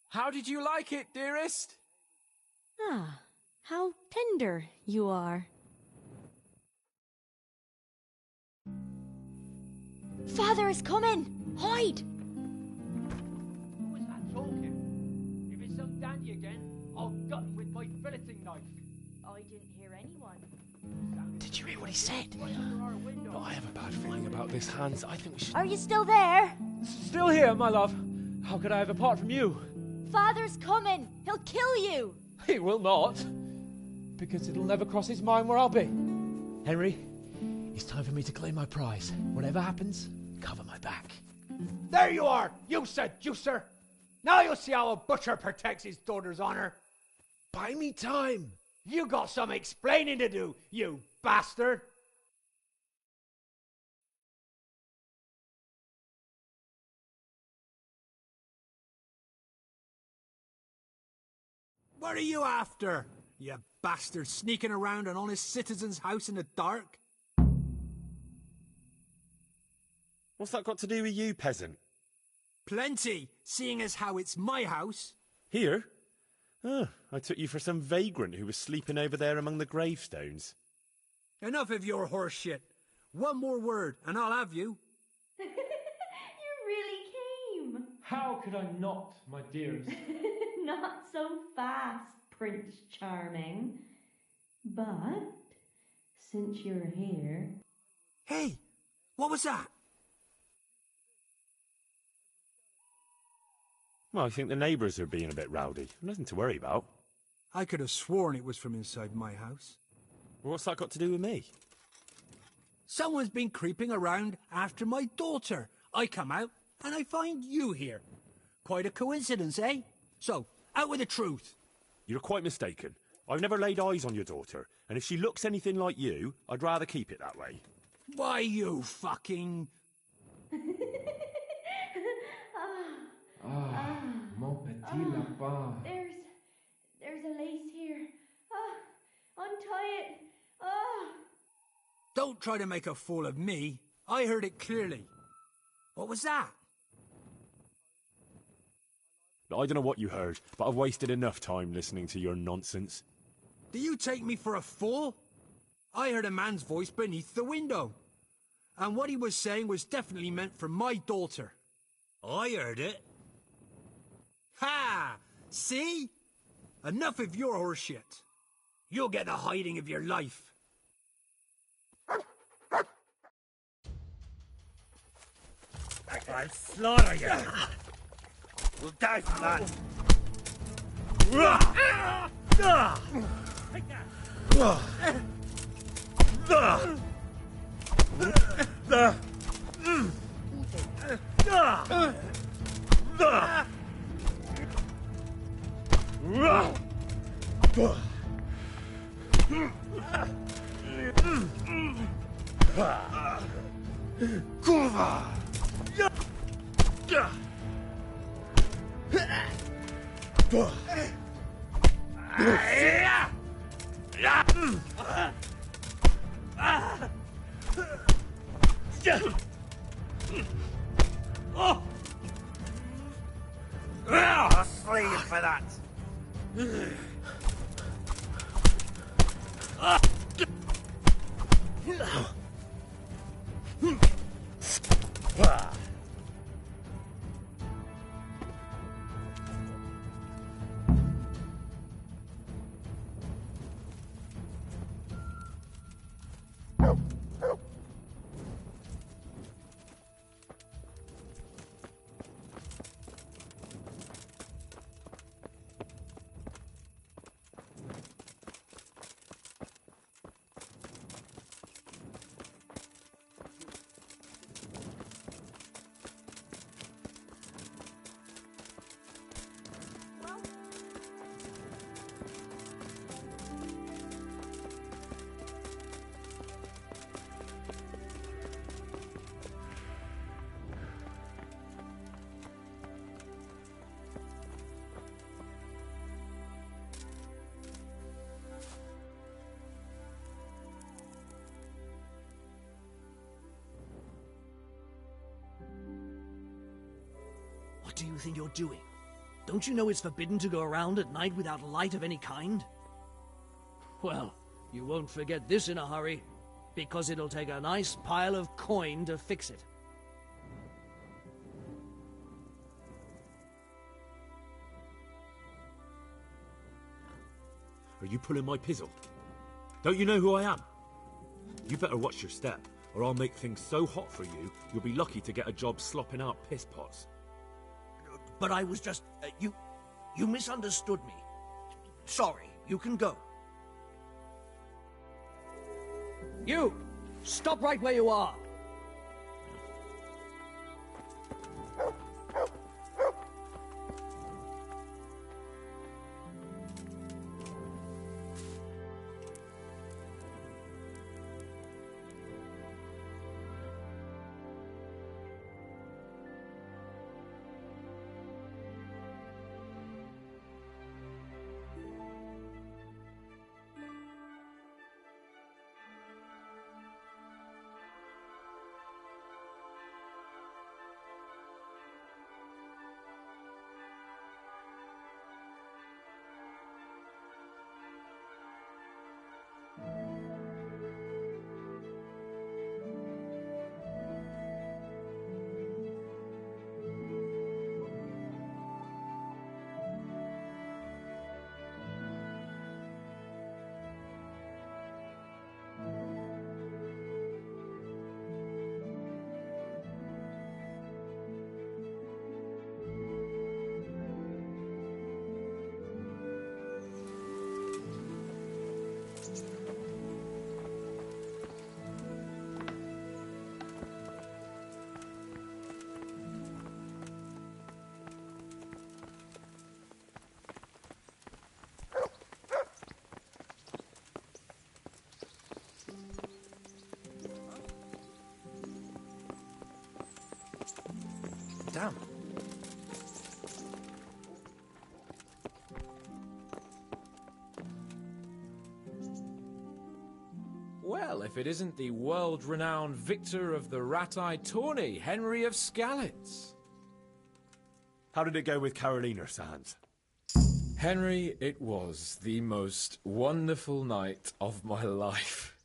How did you like it, dearest? Ah, how tender you are. Father is coming! Hide! Who was that talking? If it's some dandy again, I'll gut him with my filleting knife. I didn't hear anyone. Did you hear what he said? But I have a bad feeling about this, Hans. I think we should... Are you still there? Still here, my love. How could I have apart from you? Father's coming! He'll kill you! He will not. Because it'll never cross his mind where I'll be. Henry, it's time for me to claim my prize. Whatever happens, cover my back. There you are, you seducer! Now you'll see how a butcher protects his daughter's honor. Buy me time. You got some explaining to do, you bastard! What are you after, you bastard, sneaking around an honest citizen's house in the dark? What's that got to do with you, peasant? Plenty, seeing as how it's my house. Here? Oh, I took you for some vagrant who was sleeping over there among the gravestones. Enough of your horse shit. One more word, and I'll have you. You really came. How could I not, my dearest? Not so fast, Prince Charming. But, since you're here... Hey, what was that? Well, I think the neighbours are being a bit rowdy. Nothing to worry about. I could have sworn it was from inside my house. Well, what's that got to do with me? Someone's been creeping around after my daughter. I come out, and I find you here. Quite a coincidence, eh? So, out with the truth. You're quite mistaken. I've never laid eyes on your daughter, and if she looks anything like you, I'd rather keep it that way. Why, you fucking... Mon petit lapin. There's a lace here. Untie it. Don't try to make a fool of me. I heard it clearly. What was that? I don't know what you heard, but I've wasted enough time listening to your nonsense. Do you take me for a fool? I heard a man's voice beneath the window. And what he was saying was definitely meant for my daughter. I heard it. Ha! See? Enough of your horseshit. You'll get the hiding of your life. I'll slaughter you. We'll die for that. Kurwa! for that. What do you think you're doing? Don't you know it's forbidden to go around at night without light of any kind? Well, you won't forget this in a hurry, because it'll take a nice pile of coin to fix it. Are you pulling my pizzle? Don't you know who I am? You better watch your step, or I'll make things so hot for you, you'll be lucky to get a job slopping out piss pots. But I was just... You misunderstood me. Sorry, you can go. You! Stop right where you are! Damn. Well, if it isn't the world-renowned victor of the rat-eye tourney, Henry of Skalitz. How did it go with Carolina, Sans? Henry, it was the most wonderful night of my life.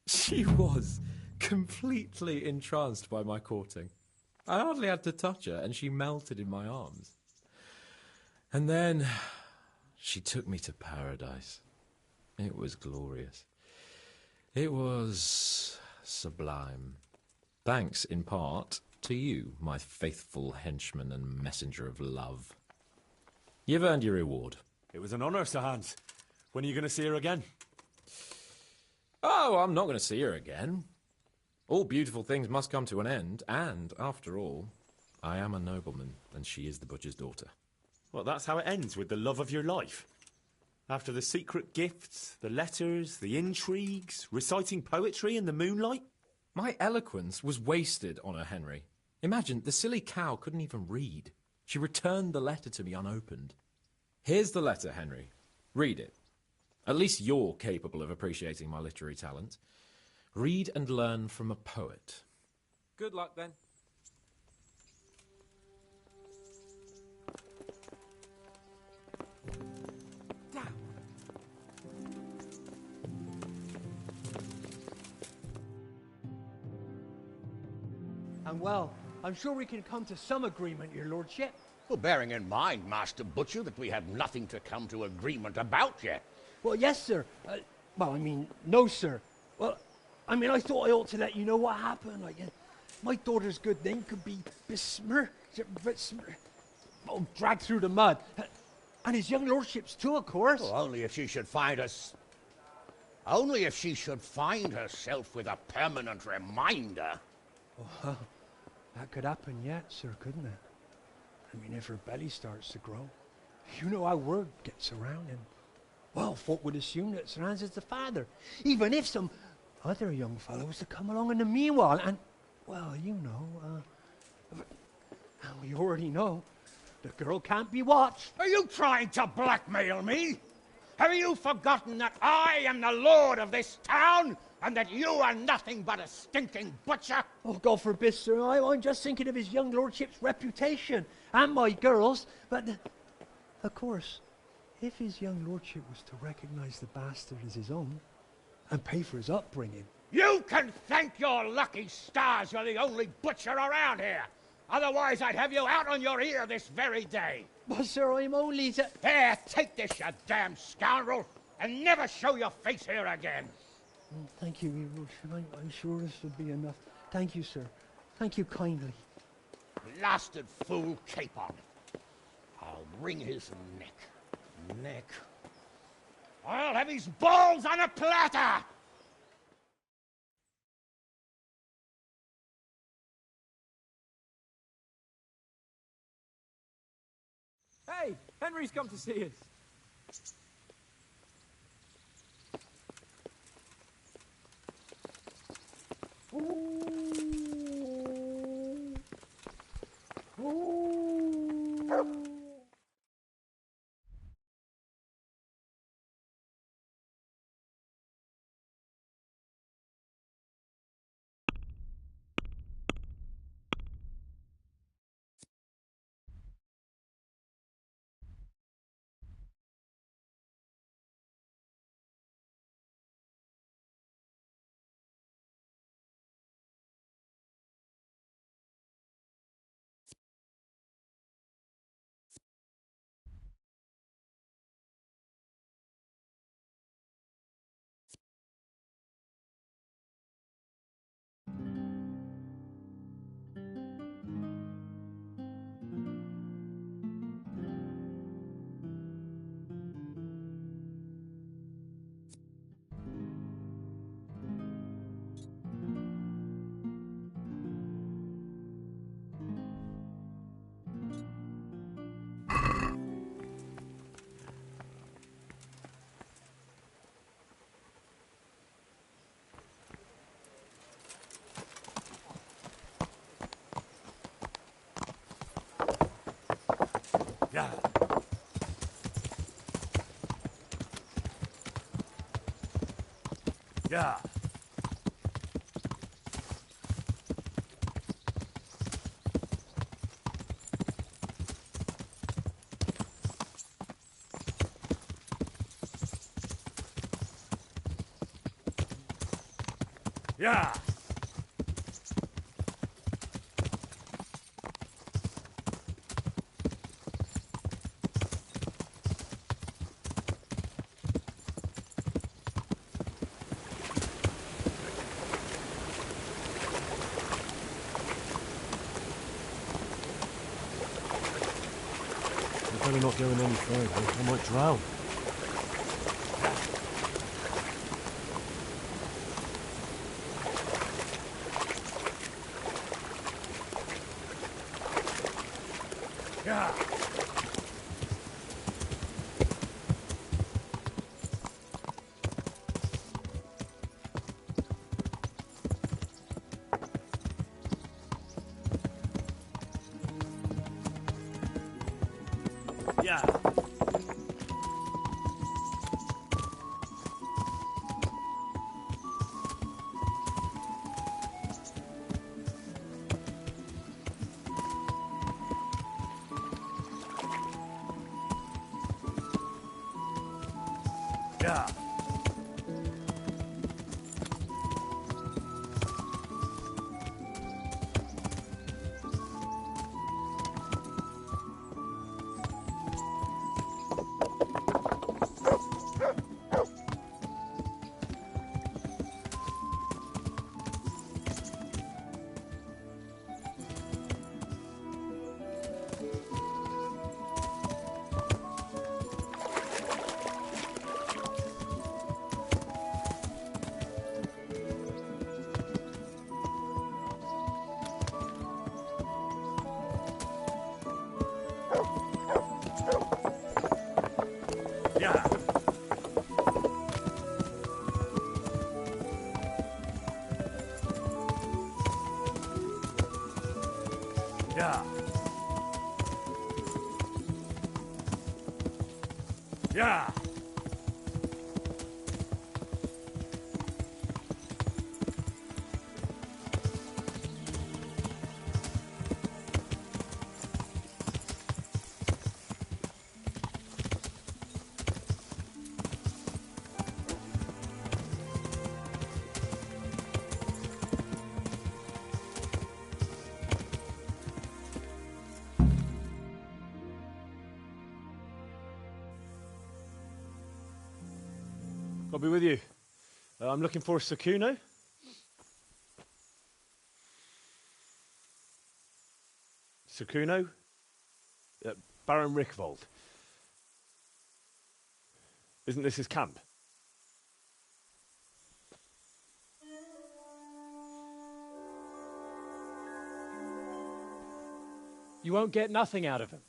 She was completely entranced by my courting. I hardly had to touch her, and she melted in my arms. And then she took me to paradise. It was glorious. It was sublime. Thanks, in part, to you, my faithful henchman and messenger of love. You've earned your reward. It was an honour, Sir Hans. When are you going to see her again? Oh, I'm not going to see her again. All beautiful things must come to an end, and, after all, I am a nobleman, and she is the butcher's daughter. Well, that's how it ends, with the love of your life. After the secret gifts, the letters, the intrigues, reciting poetry in the moonlight. My eloquence was wasted on her, Henry. Imagine, the silly cow couldn't even read. She returned the letter to me unopened. Here's the letter, Henry. Read it. At least you're capable of appreciating my literary talent. Read and learn from a poet. Good luck, then. well, I'm sure we can come to some agreement, your lordship. Well, bearing in mind, Master Butcher, that we have nothing to come to agreement about yet. Well, yes, sir. No, sir. Well, I thought I ought to let you know what happened. My daughter's good name could be dragged through the mud. And his young lordship's too, of course. Well, only if she should find us... Only if she should find herself with a permanent reminder. Well, that could happen yet, sir, couldn't it? If her belly starts to grow. You know how word gets around, and... Well, folk would assume that Sir Hans is the father. Even if some other young fellow was to come along in the meanwhile, and... Well, you know, we already know. The girl can't be watched. Are you trying to blackmail me? Have you forgotten that I am the lord of this town, and that you are nothing but a stinking butcher? Oh, God forbid, sir. I'm just thinking of his young lordship's reputation, and my girl's. But, of course, if his young lordship was to recognize the bastard as his own, and pay for his upbringing... You can thank your lucky stars you're the only butcher around here. Otherwise, I'd have you out on your ear this very day. But, sir, I'm only... Here, take this, you damn scoundrel, and never show your face here again. Thank you, your lordship. I'm sure this will be enough. Thank you, sir. Thank you kindly. Blasted fool, Capon. I'll wring his neck. I'll have his balls on a platter! Hey, Henry's come to see us. Yeah. Yeah. Yeah. We're better not going any further. I might drown. Yeah. Yeah. Yeah. Yeah. I'll be with you. I'm looking for a Sakuno. Sakuno? Baron Rickvold. Isn't this his camp? You won't get nothing out of him.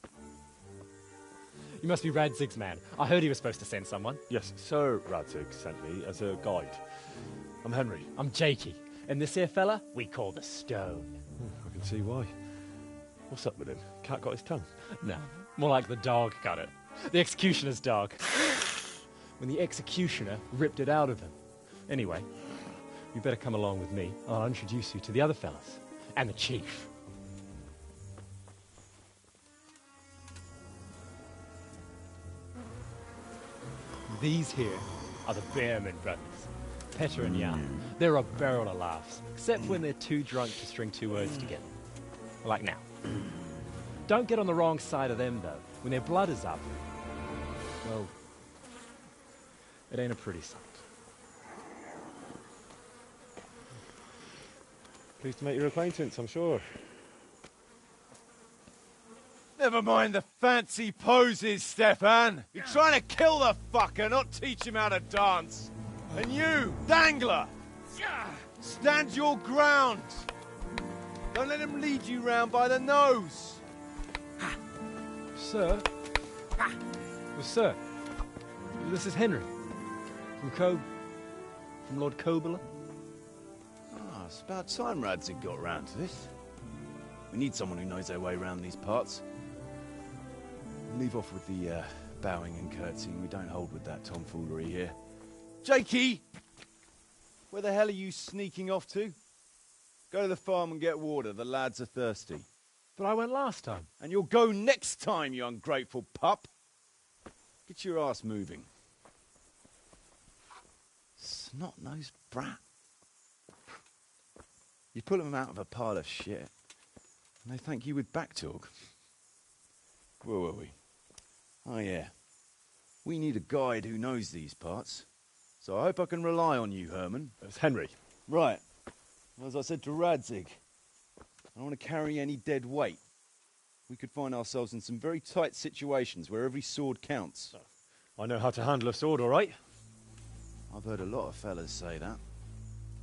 You must be Radzig's man. I heard he was supposed to send someone. Yes, Sir Radzig sent me as a guide. I'm Henry. I'm Jakey. And this here fella, we call the Stone. I can see why. What's up with him? Cat got his tongue? No, more like the dog got it. The executioner's dog. When the executioner ripped it out of him. Anyway, you better come along with me. I'll introduce you to the other fellas. And the chief. These here are the Bearman brothers, Petter and Jan. They're a barrel of laughs, except when they're too drunk to string two words together. Like now. Don't get on the wrong side of them, though. When their blood is up, well, it ain't a pretty sight. Pleased to make your acquaintance, I'm sure. Never mind the fancy poses, Stefan. You're trying to kill the fucker, not teach him how to dance. And you, Dangler, stand your ground. Don't let him lead you round by the nose. Sir? Well, sir, this is Henry. From Lord Kobler. Ah, it's about time Radzig got round to this. We need someone who knows their way around these parts. Leave off with the bowing and curtsying. We don't hold with that tomfoolery here. Jakey! Where the hell are you sneaking off to? Go to the farm and get water. The lads are thirsty. But I went last time. And you'll go next time, you ungrateful pup. Get your ass moving. Snot-nosed brat. You pull them out of a pile of shit, and they thank you with back talk. Where were we? Oh yeah. We need a guide who knows these parts. So I hope I can rely on you, Herman. That's Henry. Right. As I said to Radzig, I don't want to carry any dead weight. We could find ourselves in some very tight situations where every sword counts. I know how to handle a sword, all right? I've heard a lot of fellas say that.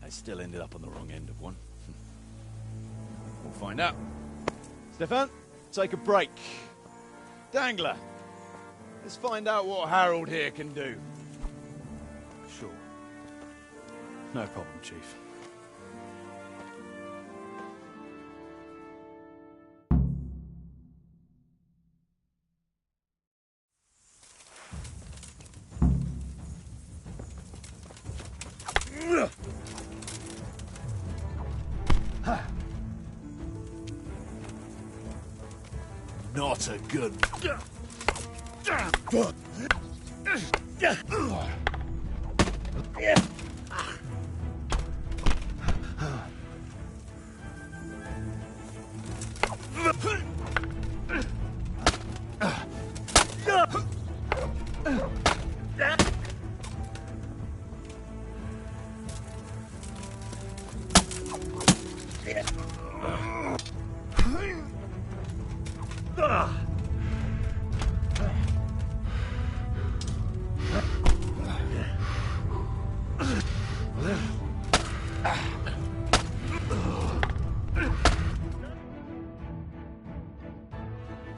They still ended up on the wrong end of one. We'll find out. Stefan, take a break. Dangler, let's find out what Harold here can do. Sure. No problem, Chief. Not a good...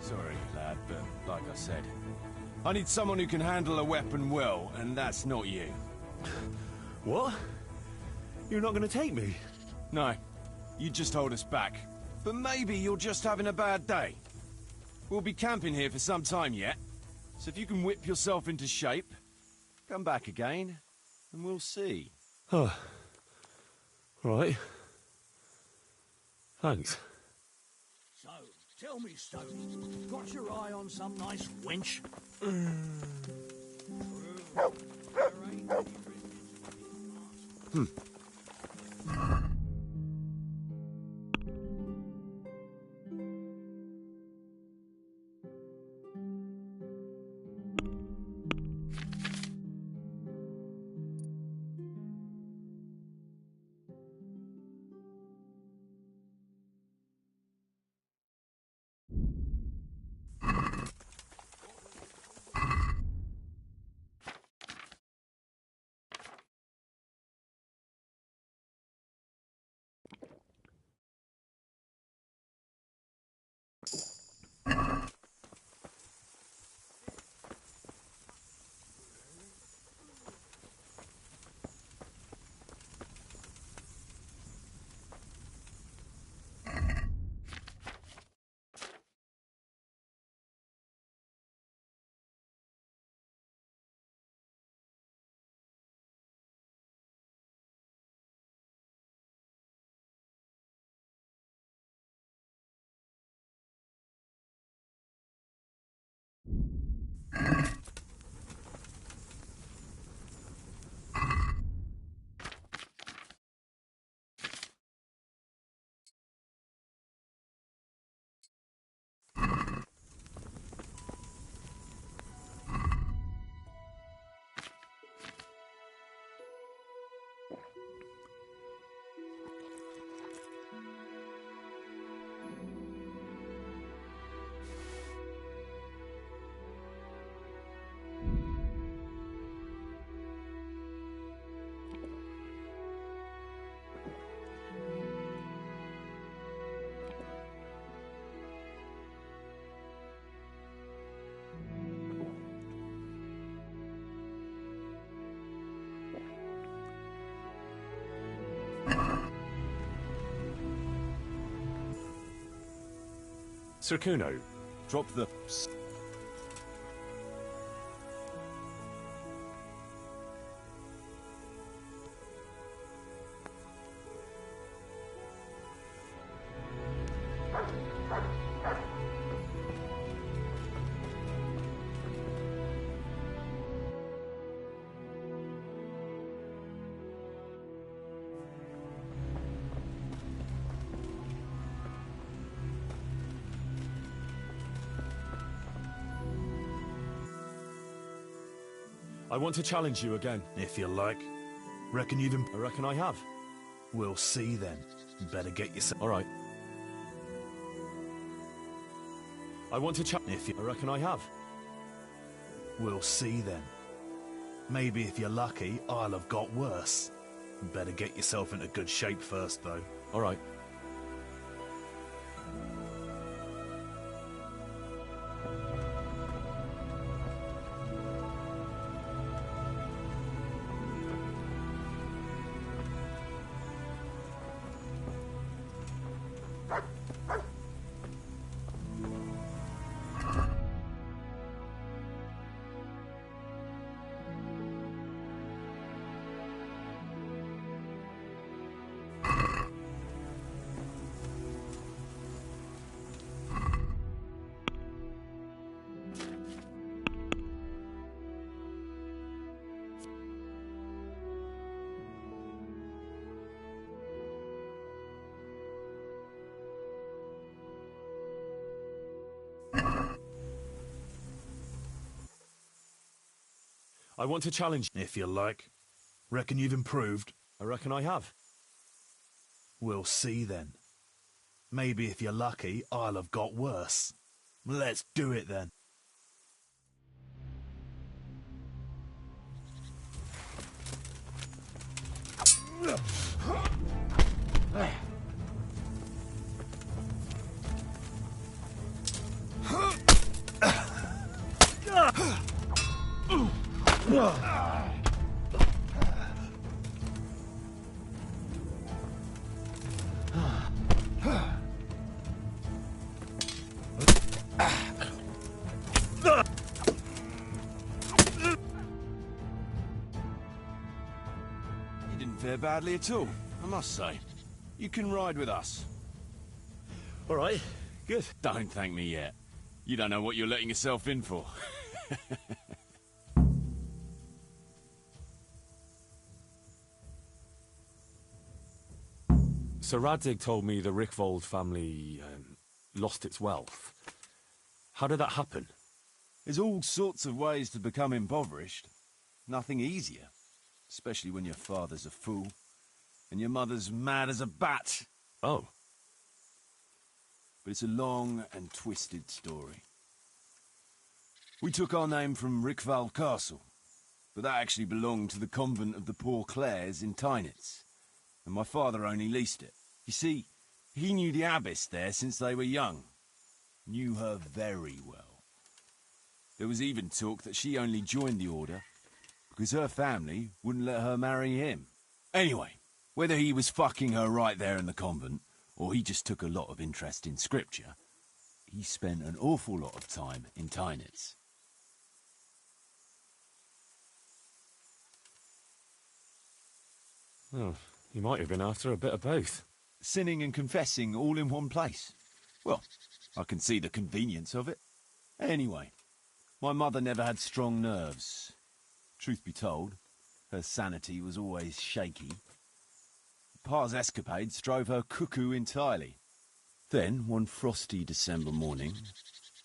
Sorry, lad, but like I said, I need someone who can handle a weapon well, and that's not you. What? You're not going to take me? No, you just hold us back. But maybe you're just having a bad day. We'll be camping here for some time yet. So if you can whip yourself into shape, come back again, and we'll see. Oh. Right. Thanks. So, tell me, Stone, got your eye on some nice wench? Sir Kuno, drop the... I want to challenge you again. If you like. Reckon you've... I reckon I have. We'll see then. Better get yourself... All right. I want to challenge... I reckon I have. We'll see then. Maybe if you're lucky, I'll have got worse. Better get yourself into good shape first, though. All right. I want to challenge... If you like. Reckon you've improved? I reckon I have. We'll see then. Maybe if you're lucky, I'll have got worse. Let's do it then. fare badly at all, I must say. You can ride with us. All right, good. Don't thank me yet. You don't know what you're letting yourself in for. Sir Radzig told me the Rickvold family lost its wealth. How did that happen? There's all sorts of ways to become impoverished. Nothing easier. Especially when your father's a fool, and your mother's mad as a bat. Oh. But it's a long and twisted story. We took our name from Rickval Castle, but that actually belonged to the convent of the Poor Clares in Tynitz, and my father only leased it. You see, he knew the abbess there since they were young. Knew her very well. There was even talk that she only joined the order because her family wouldn't let her marry him. Anyway, whether he was fucking her right there in the convent, or he just took a lot of interest in scripture, he spent an awful lot of time in Tynitz. Oh, he might have been after a bit of both. Sinning and confessing all in one place. Well, I can see the convenience of it. Anyway, my mother never had strong nerves. Truth be told, her sanity was always shaky. Pa's escapades drove her cuckoo entirely. Then, one frosty December morning,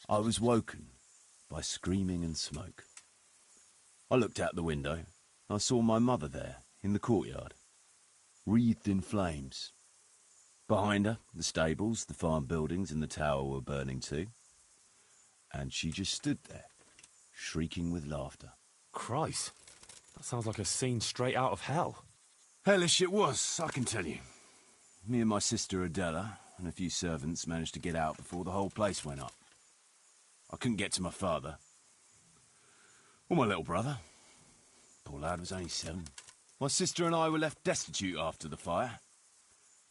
I was woken by screaming and smoke. I looked out the window. I saw my mother there, in the courtyard, wreathed in flames. Behind her, the stables, the farm buildings and the tower were burning too. And she just stood there, shrieking with laughter. Christ, that sounds like a scene straight out of hell. Hellish it was, I can tell you. Me and my sister Adela and a few servants managed to get out before the whole place went up. I couldn't get to my father. Or my little brother. Poor lad was only 7. My sister and I were left destitute after the fire.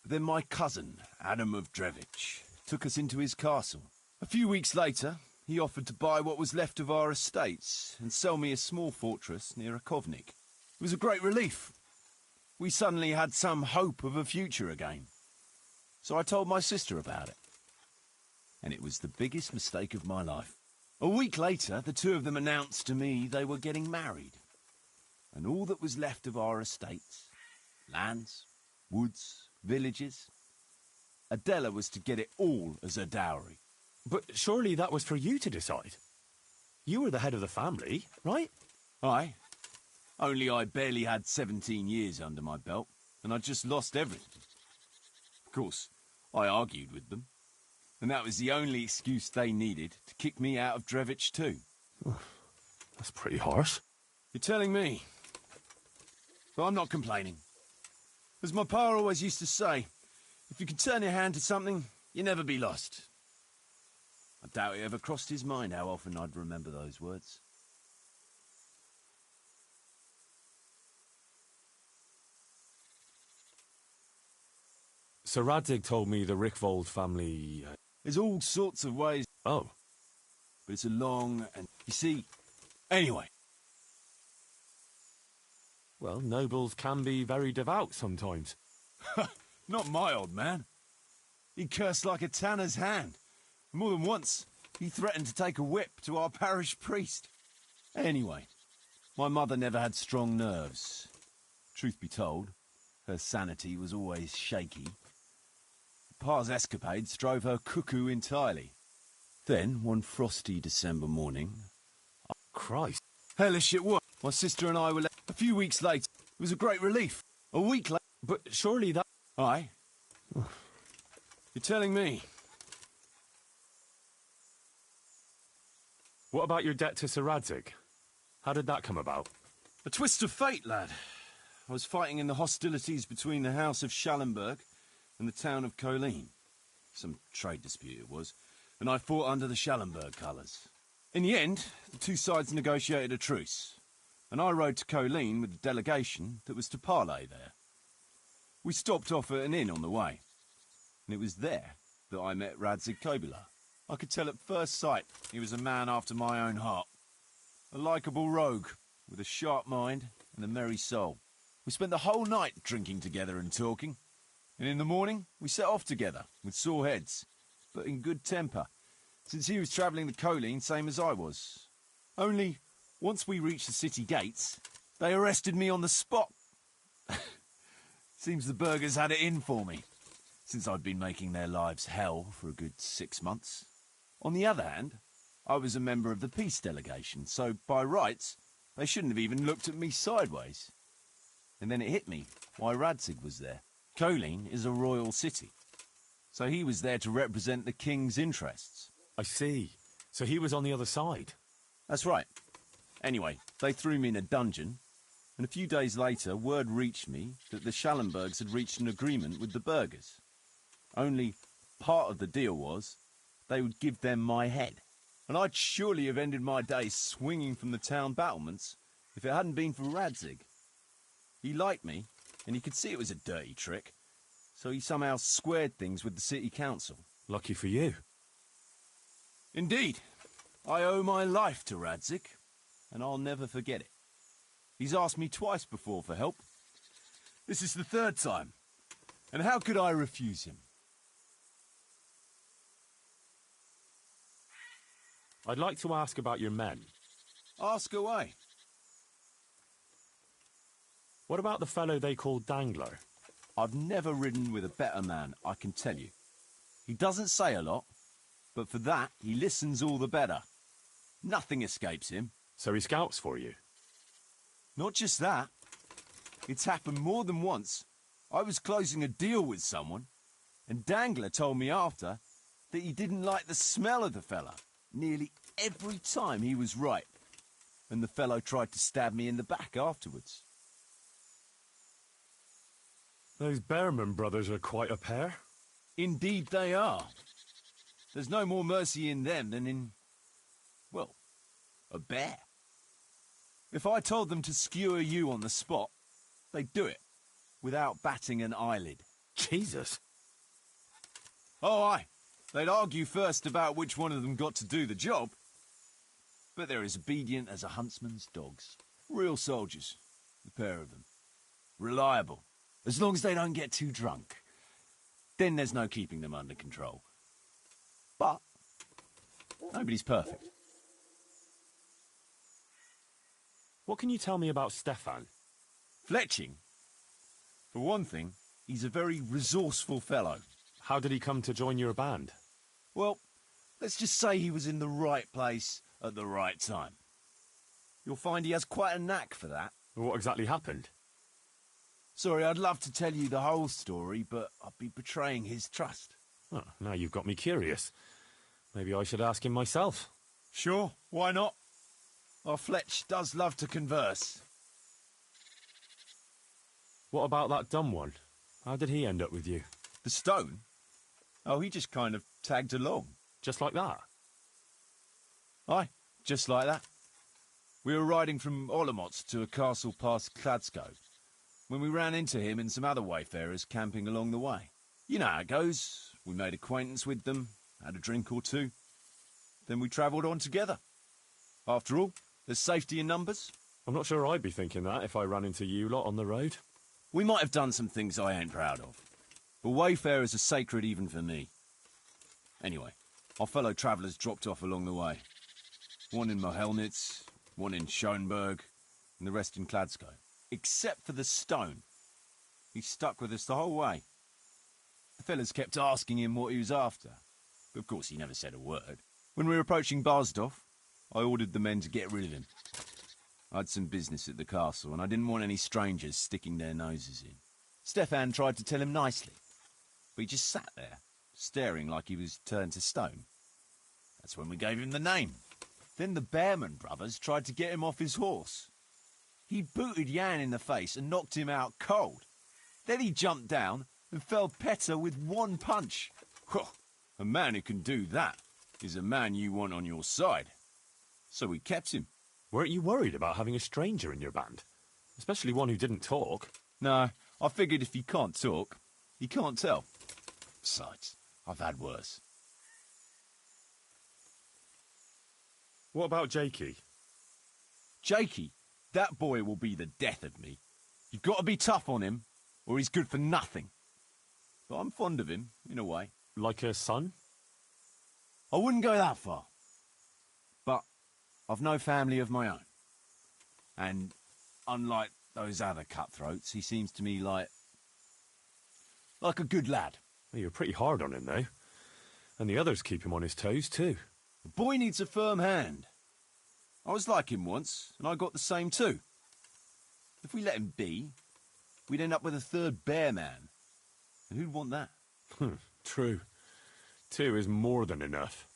But then my cousin, Adam of Drevich, took us into his castle. A few weeks later, he offered to buy what was left of our estates and sell me a small fortress near Akovnik. It was a great relief. We suddenly had some hope of a future again. So I told my sister about it. And it was the biggest mistake of my life. A week later, the two of them announced to me they were getting married. And all that was left of our estates, lands, woods, villages, Adela was to get it all as a dowry. But surely that was for you to decide. You were the head of the family, right? Aye. Only I barely had 17 years under my belt, and I'd just lost everything. Of course, I argued with them, and that was the only excuse they needed to kick me out of Drevich too. That's pretty harsh. You're telling me. But I'm not complaining. As my pa always used to say, if you can turn your hand to something, you'll never be lost. I doubt it ever crossed his mind how often I'd remember those words. Sir Radzig told me the Rickvold family... There's all sorts of ways... Oh. But it's a long and... You see... Anyway. Well, nobles can be very devout sometimes. Not my old man. He cursed like a tanner's hand. More than once, he threatened to take a whip to our parish priest. Anyway, my mother never had strong nerves. Truth be told, her sanity was always shaky. Pa's escapades drove her cuckoo entirely. Then, one frosty December morning... Christ. Hellish it was. My sister and I were left... A few weeks later, it was a great relief. A week later... But surely that... Aye. You're telling me. What about your debt to Sir Radzig? How did that come about? A twist of fate, lad. I was fighting in the hostilities between the House of Schallenberg and the town of Colleen. Some trade dispute it was, and I fought under the Schallenberg colours. In the end, the two sides negotiated a truce, and I rode to Colleen with the delegation that was to parley there. We stopped off at an inn on the way, and it was there that I met Radzig Kobyla. I could tell at first sight he was a man after my own heart. A likeable rogue, with a sharp mind and a merry soul. We spent the whole night drinking together and talking. And in the morning, we set off together, with sore heads, but in good temper, since he was travelling the Colleen same as I was. Only, once we reached the city gates, they arrested me on the spot. Seems the burghers had it in for me, since I'd been making their lives hell for a good 6 months. On the other hand, I was a member of the peace delegation, so by rights, they shouldn't have even looked at me sideways. And then it hit me why Radzig was there. Colleen is a royal city, so he was there to represent the king's interests. I see. So he was on the other side. That's right. Anyway, they threw me in a dungeon, and a few days later word reached me that the Schallenbergs had reached an agreement with the burghers. Only part of the deal was they would give them my head. And I'd surely have ended my days swinging from the town battlements if it hadn't been for Radzig. He liked me, and he could see it was a dirty trick, so he somehow squared things with the city council. Lucky for you. Indeed. I owe my life to Radzig, and I'll never forget it. He's asked me twice before for help. This is the third time, and how could I refuse him? I'd like to ask about your men. Ask away. What about the fellow they call Dangler? I've never ridden with a better man, I can tell you. He doesn't say a lot, but for that, he listens all the better. Nothing escapes him. So he scouts for you? Not just that. It's happened more than once. I was closing a deal with someone, and Dangler told me after that he didn't like the smell of the fella nearly every time he was right, and the fellow tried to stab me in the back afterwards. Those Behrman brothers are quite a pair. Indeed they are. There's no more mercy in them than in, well, a bear. If I told them to skewer you on the spot, they'd do it, without batting an eyelid. Jesus. Oh, aye. They'd argue first about which one of them got to do the job. But they're as obedient as a huntsman's dogs. Real soldiers, the pair of them. Reliable, as long as they don't get too drunk. Then there's no keeping them under control. But nobody's perfect. What can you tell me about Stefan? Fletching? For one thing, he's a very resourceful fellow. How did he come to join your band? Well, let's just say he was in the right place at the right time. You'll find he has quite a knack for that. What exactly happened? Sorry, I'd love to tell you the whole story, but I'd be betraying his trust. Oh, now you've got me curious. Maybe I should ask him myself. Sure, why not? Our Fletch does love to converse. What about that dumb one? How did he end up with you? The stone? Oh, he just kind of tagged along. Just like that? Aye, just like that. We were riding from Olomouc to a castle past Kladsko, when we ran into him and some other wayfarers camping along the way. You know how it goes. We made acquaintance with them, had a drink or two. Then we travelled on together. After all, there's safety in numbers. I'm not sure I'd be thinking that if I ran into you lot on the road. We might have done some things I ain't proud of, but wayfarers are sacred even for me. Anyway, our fellow travellers dropped off along the way. One in Mohelnitz, one in Schoenberg, and the rest in Kladsko. Except for the stone. He stuck with us the whole way. The fellas kept asking him what he was after, but of course he never said a word. When we were approaching Barsdorf, I ordered the men to get rid of him. I had some business at the castle, and I didn't want any strangers sticking their noses in. Stefan tried to tell him nicely, but he just sat there, staring like he was turned to stone. That's when we gave him the name. Then the Behrman brothers tried to get him off his horse. He booted Jan in the face and knocked him out cold. Then he jumped down and felled Petter with one punch. A man who can do that is a man you want on your side. So we kept him. Weren't you worried about having a stranger in your band? Especially one who didn't talk. No, I figured if he can't talk, he can't tell. Besides, I've had worse. What about Jakey? Jakey? That boy will be the death of me. You've got to be tough on him, or he's good for nothing. But I'm fond of him, in a way. Like a son? I wouldn't go that far. But I've no family of my own. And unlike those other cutthroats, he seems to me like a good lad. Well, you're pretty hard on him, though. And the others keep him on his toes, too. The boy needs a firm hand. I was like him once, and I got the same too. If we let him be, we'd end up with a third bear man. And who'd want that? True. 2 is more than enough.